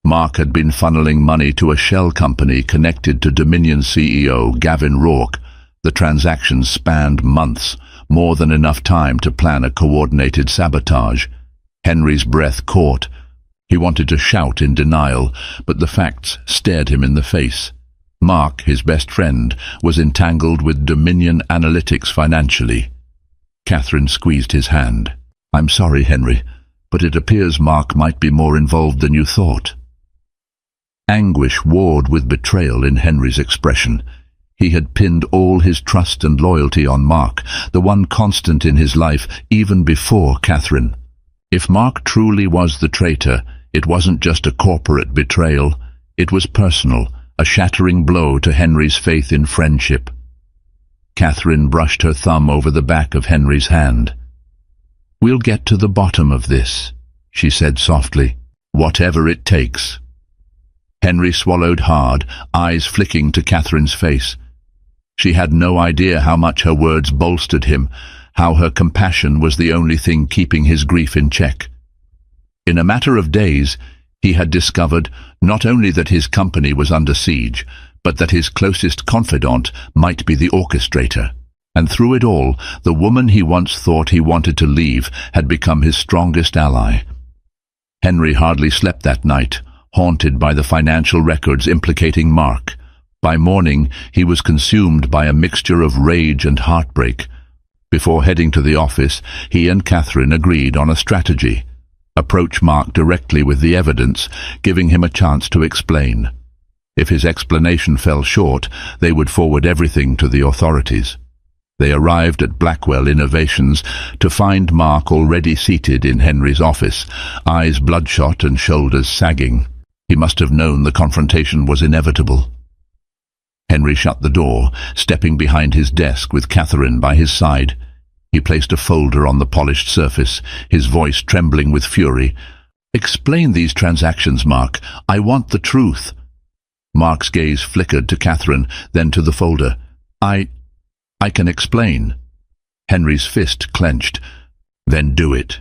Mark had been funneling money to a shell company connected to Dominion CEO Gavin Rourke. The transactions spanned months, more than enough time to plan a coordinated sabotage. Henry's breath caught. He wanted to shout in denial, but the facts stared him in the face. Mark, his best friend, was entangled with Dominion Analytics financially. Catherine squeezed his hand. "I'm sorry, Henry, but it appears Mark might be more involved than you thought." Anguish warred with betrayal in Henry's expression. He had pinned all his trust and loyalty on Mark, the one constant in his life even before Catherine. If Mark truly was the traitor, it wasn't just a corporate betrayal. It was personal, a shattering blow to Henry's faith in friendship. Catherine brushed her thumb over the back of Henry's hand. "We'll get to the bottom of this," she said softly. "Whatever it takes." Henry swallowed hard, eyes flicking to Catherine's face. She had no idea how much her words bolstered him, how her compassion was the only thing keeping his grief in check. In a matter of days, he had discovered not only that his company was under siege, but that his closest confidant might be the orchestrator. And through it all, the woman he once thought he wanted to leave had become his strongest ally. Henry hardly slept that night, haunted by the financial records implicating Mark. By morning, he was consumed by a mixture of rage and heartbreak. Before heading to the office, he and Catherine agreed on a strategy. Approach Mark directly with the evidence, giving him a chance to explain. If his explanation fell short, they would forward everything to the authorities. They arrived at Blackwell Innovations to find Mark already seated in Henry's office, eyes bloodshot and shoulders sagging. He must have known the confrontation was inevitable. Henry shut the door, stepping behind his desk with Catherine by his side. He placed a folder on the polished surface, his voice trembling with fury. "Explain these transactions, Mark. I want the truth." Mark's gaze flickered to Catherine, then to the folder. I can explain." Henry's fist clenched. "Then do it."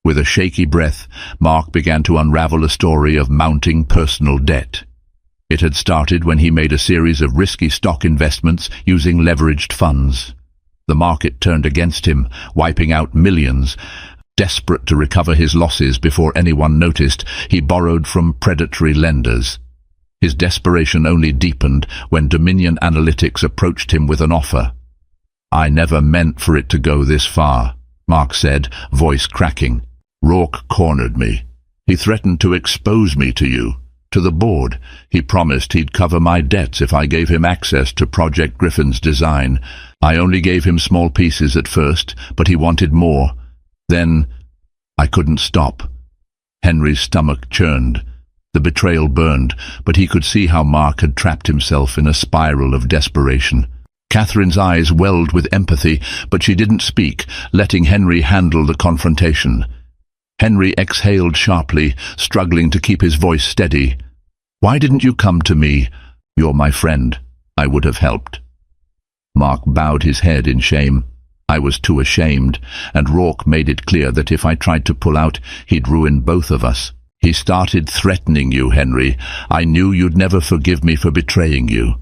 With a shaky breath, Mark began to unravel a story of mounting personal debt. It had started when he made a series of risky stock investments using leveraged funds. The market turned against him, wiping out millions. Desperate to recover his losses before anyone noticed, he borrowed from predatory lenders. His desperation only deepened when Dominion Analytics approached him with an offer. "I never meant for it to go this far," Mark said, voice cracking. "Rourke cornered me. He threatened to expose me to you, to the board. He promised he'd cover my debts if I gave him access to Project Griffin's design. I only gave him small pieces at first, but he wanted more. Then I couldn't stop." Henry's stomach churned. The betrayal burned, but he could see how Mark had trapped himself in a spiral of desperation. Catherine's eyes welled with empathy, but she didn't speak, letting Henry handle the confrontation. Henry exhaled sharply, struggling to keep his voice steady. "Why didn't you come to me? You're my friend. I would have helped." Mark bowed his head in shame. "I was too ashamed, and Rourke made it clear that if I tried to pull out, he'd ruin both of us. He started threatening you, Henry. I knew you'd never forgive me for betraying you."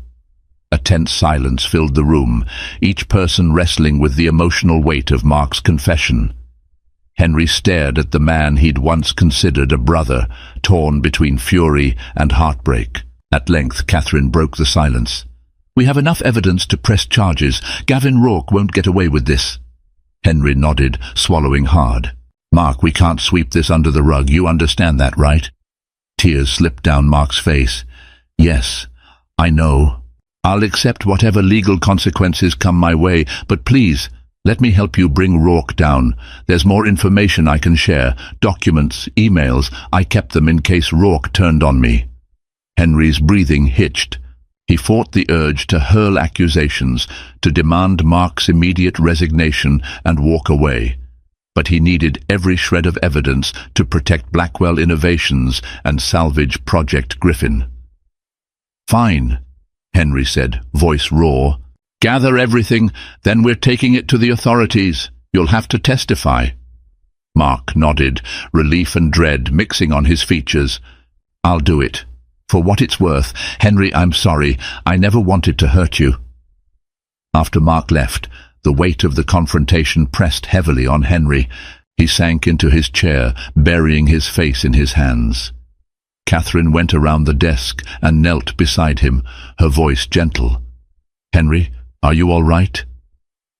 A tense silence filled the room, each person wrestling with the emotional weight of Mark's confession. Henry stared at the man he'd once considered a brother, torn between fury and heartbreak. At length, Catherine broke the silence. "We have enough evidence to press charges. Gavin Rourke won't get away with this." Henry nodded, swallowing hard. "Mark, we can't sweep this under the rug. You understand that, right?" Tears slipped down Mark's face. "Yes, I know. I'll accept whatever legal consequences come my way, but please, let me help you bring Rourke down. There's more information I can share, documents, emails. I kept them in case Rourke turned on me." Henry's breathing hitched. He fought the urge to hurl accusations, to demand Mark's immediate resignation and walk away. But he needed every shred of evidence to protect Blackwell Innovations and salvage Project Griffin. "Fine," Henry said, voice raw. "Gather everything, then we're taking it to the authorities. You'll have to testify." Mark nodded, relief and dread mixing on his features. "I'll do it. For what it's worth, Henry, I'm sorry. I never wanted to hurt you." After Mark left, the weight of the confrontation pressed heavily on Henry. He sank into his chair, burying his face in his hands. Catherine went around the desk and knelt beside him, her voice gentle. "Henry, are you all right?"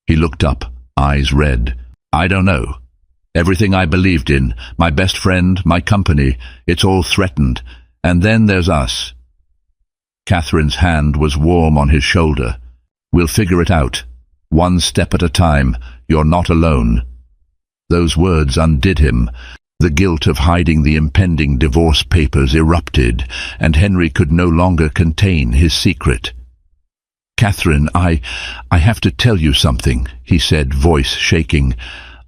He looked up, eyes red. "I don't know. Everything I believed in, my best friend, my company, it's all threatened. And then there's us." Catherine's hand was warm on his shoulder. "We'll figure it out. One step at a time. You're not alone." Those words undid him. The guilt of hiding the impending divorce papers erupted, and Henry could no longer contain his secret. "Catherine, I have to tell you something," he said, voice shaking.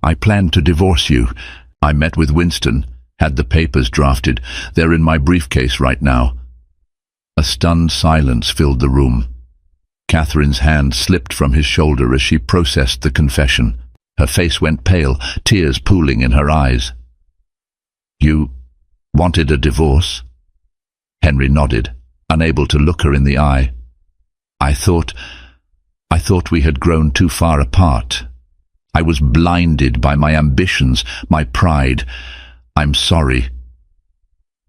"I plan to divorce you. I met with Winston, had the papers drafted. They're in my briefcase right now." A stunned silence filled the room. Catherine's hand slipped from his shoulder as she processed the confession. Her face went pale, tears pooling in her eyes. "You wanted a divorce?" Henry nodded, unable to look her in the eye. I thought we had grown too far apart. I was blinded by my ambitions, my pride. I'm sorry."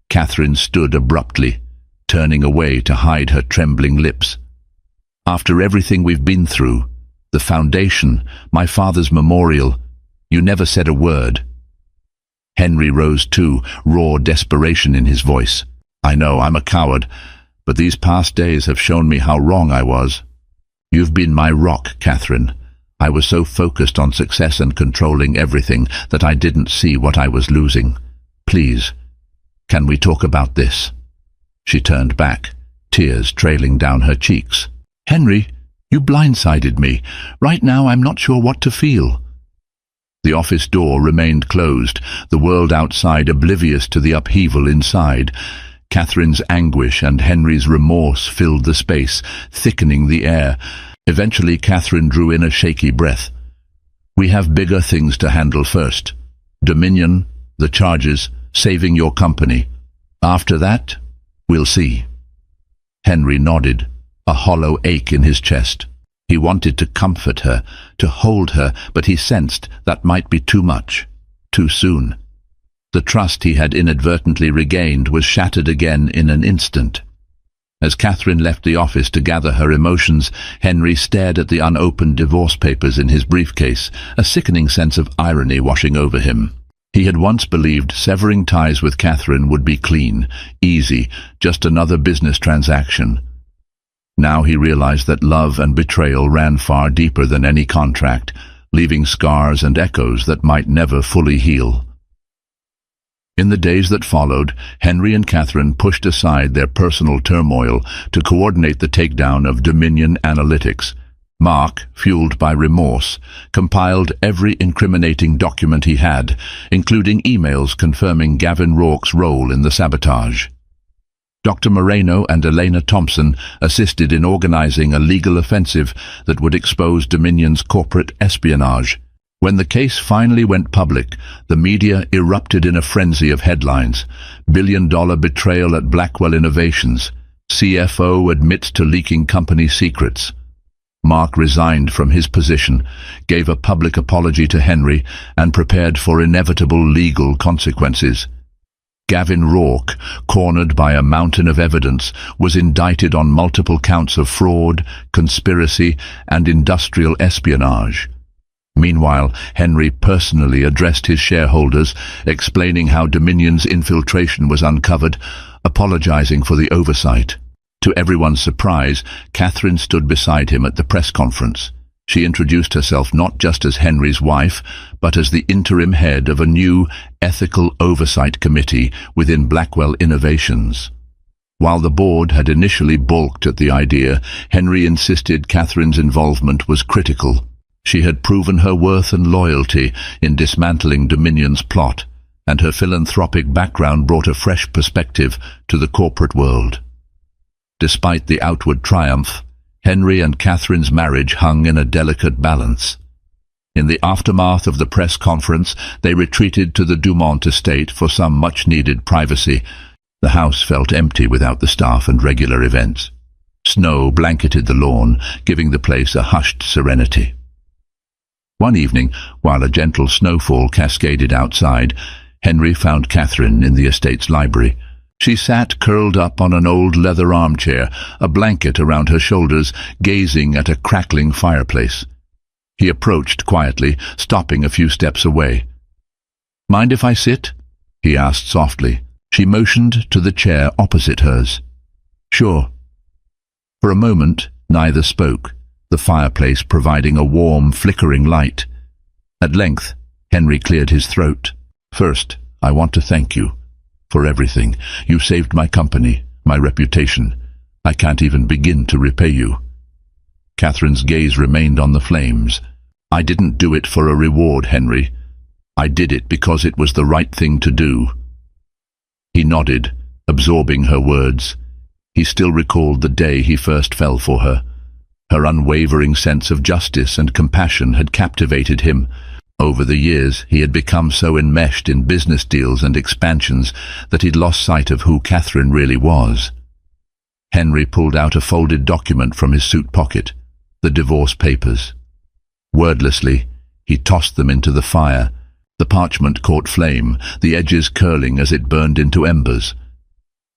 Catherine stood abruptly, turning away to hide her trembling lips. "After everything we've been through, the foundation, my father's memorial, you never said a word." Henry rose too, raw desperation in his voice. "I know, I'm a coward, but these past days have shown me how wrong I was. You've been my rock, Catherine. I was so focused on success and controlling everything that I didn't see what I was losing. Please, can we talk about this?" She turned back, tears trailing down her cheeks. "Henry, you blindsided me. Right now I'm not sure what to feel." The office door remained closed, the world outside oblivious to the upheaval inside. Catherine's anguish and Henry's remorse filled the space, thickening the air. Eventually Catherine drew in a shaky breath. "We have bigger things to handle first. Dominion, The charges, saving your company. After that, we'll see. Henry nodded, a hollow ache in his chest. He wanted to comfort her, to hold her, but he sensed that might be too much, too soon. The trust he had inadvertently regained was shattered again in an instant. As Catherine left the office to gather her emotions, Henry stared at the unopened divorce papers in his briefcase, a sickening sense of irony washing over him. He had once believed severing ties with Catherine would be clean, easy, just another business transaction. Now he realized that love and betrayal ran far deeper than any contract, leaving scars and echoes that might never fully heal. In the days that followed, Henry and Catherine pushed aside their personal turmoil to coordinate the takedown of Dominion Analytics. Mark, fueled by remorse, compiled every incriminating document he had, including emails confirming Gavin Rourke's role in the sabotage. Dr. Moreno and Elena Thompson assisted in organizing a legal offensive that would expose Dominion's corporate espionage. When the case finally went public, the media erupted in a frenzy of headlines. Billion-dollar betrayal at Blackwell Innovations. CFO admits to leaking company secrets. Mark resigned from his position, gave a public apology to Henry, and prepared for inevitable legal consequences. Gavin Rourke, cornered by a mountain of evidence, was indicted on multiple counts of fraud, conspiracy, and industrial espionage. Meanwhile, Henry personally addressed his shareholders, explaining how Dominion's infiltration was uncovered, apologizing for the oversight. To everyone's surprise, Catherine stood beside him at the press conference. She introduced herself not just as Henry's wife, but as the interim head of a new ethical oversight committee within Blackwell Innovations. While the board had initially balked at the idea, Henry insisted Catherine's involvement was critical. She had proven her worth and loyalty in dismantling Dominion's plot, and her philanthropic background brought a fresh perspective to the corporate world. Despite the outward triumph, Henry and Catherine's marriage hung in a delicate balance. In the aftermath of the press conference, they retreated to the Dumont estate for some much-needed privacy. The house felt empty without the staff and regular events. Snow blanketed the lawn, giving the place a hushed serenity. One evening, while a gentle snowfall cascaded outside, Henry found Catherine in the estate's library. She sat curled up on an old leather armchair, a blanket around her shoulders, gazing at a crackling fireplace. He approached quietly, stopping a few steps away. "Mind if I sit?" he asked softly. She motioned to the chair opposite hers. "Sure." For a moment, neither spoke, the fireplace providing a warm, flickering light. At length, Henry cleared his throat. "First, I want to thank you for everything. You saved my company, my reputation. I can't even begin to repay you." Catherine's gaze remained on the flames. "I didn't do it for a reward, Henry. I did it because it was the right thing to do." He nodded, absorbing her words. He still recalled the day he first fell for her. Her unwavering sense of justice and compassion had captivated him. Over the years, he had become so enmeshed in business deals and expansions that he'd lost sight of who Catherine really was. Henry pulled out a folded document from his suit pocket, the divorce papers. Wordlessly, he tossed them into the fire. The parchment caught flame, the edges curling as it burned into embers.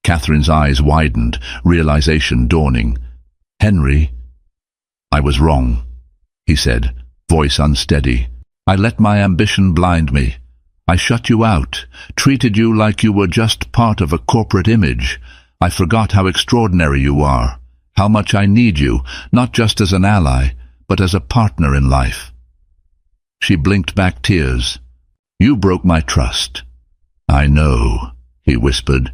Catherine's eyes widened, realization dawning. "Henry, I was wrong," he said, voice unsteady. "I let my ambition blind me. I shut you out, treated you like you were just part of a corporate image. I forgot how extraordinary you are, how much I need you, not just as an ally, but as a partner in life." She blinked back tears. "You broke my trust." "I know," he whispered.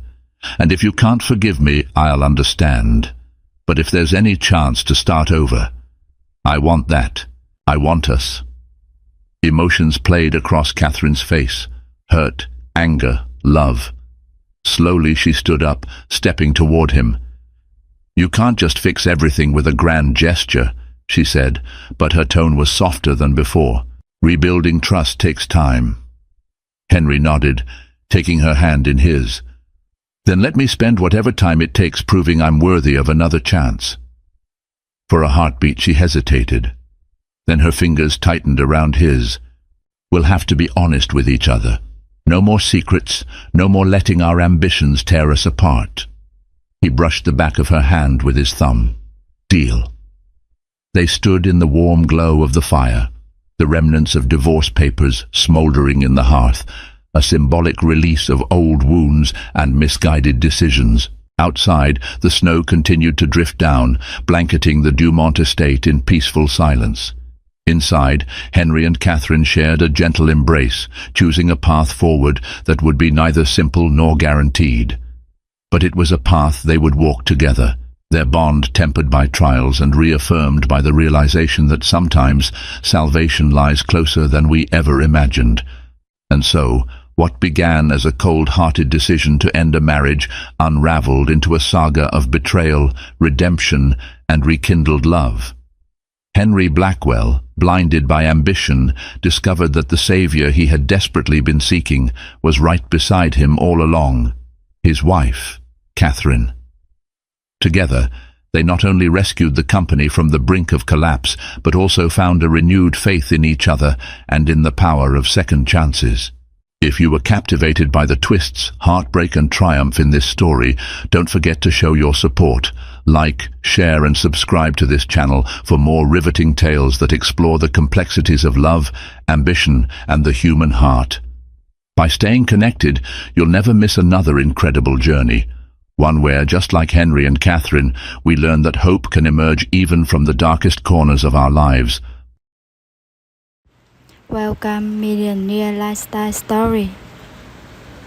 "And if you can't forgive me, I'll understand. But if there's any chance to start over, I want that. I want us." Emotions played across Catherine's face. Hurt, anger, love. Slowly she stood up, stepping toward him. "You can't just fix everything with a grand gesture," she said, but her tone was softer than before. "Rebuilding trust takes time." Henry nodded, taking her hand in his. Then let me spend whatever time it takes proving I'm worthy of another chance. For a heartbeat she hesitated. Then her fingers tightened around his. We'll have to be honest with each other. No more secrets, no more letting our ambitions tear us apart. He brushed the back of her hand with his thumb. Deal. They stood in the warm glow of the fire, the remnants of divorce papers smouldering in the hearth, a symbolic release of old wounds and misguided decisions. Outside, the snow continued to drift down, blanketing the Dumont estate in peaceful silence. Inside, Henry and Catherine shared a gentle embrace, choosing a path forward that would be neither simple nor guaranteed. But it was a path they would walk together, their bond tempered by trials and reaffirmed by the realization that sometimes salvation lies closer than we ever imagined. And so, what began as a cold-hearted decision to end a marriage unraveled into a saga of betrayal, redemption, and rekindled love. Henry Blackwell, blinded by ambition, discovered that the savior he had desperately been seeking was right beside him all along, his wife, Catherine. Together, they not only rescued the company from the brink of collapse, but also found a renewed faith in each other and in the power of second chances. If you were captivated by the twists, heartbreak and triumph in this story, don't forget to show your support. Like, share and subscribe to this channel for more riveting tales that explore the complexities of love, ambition, and the human heart. By staying connected, you'll never miss another incredible journey. One where, just like Henry and Catherine, we learn that hope can emerge even from the darkest corners of our lives. Welcome Millionaire Lifestyle Story.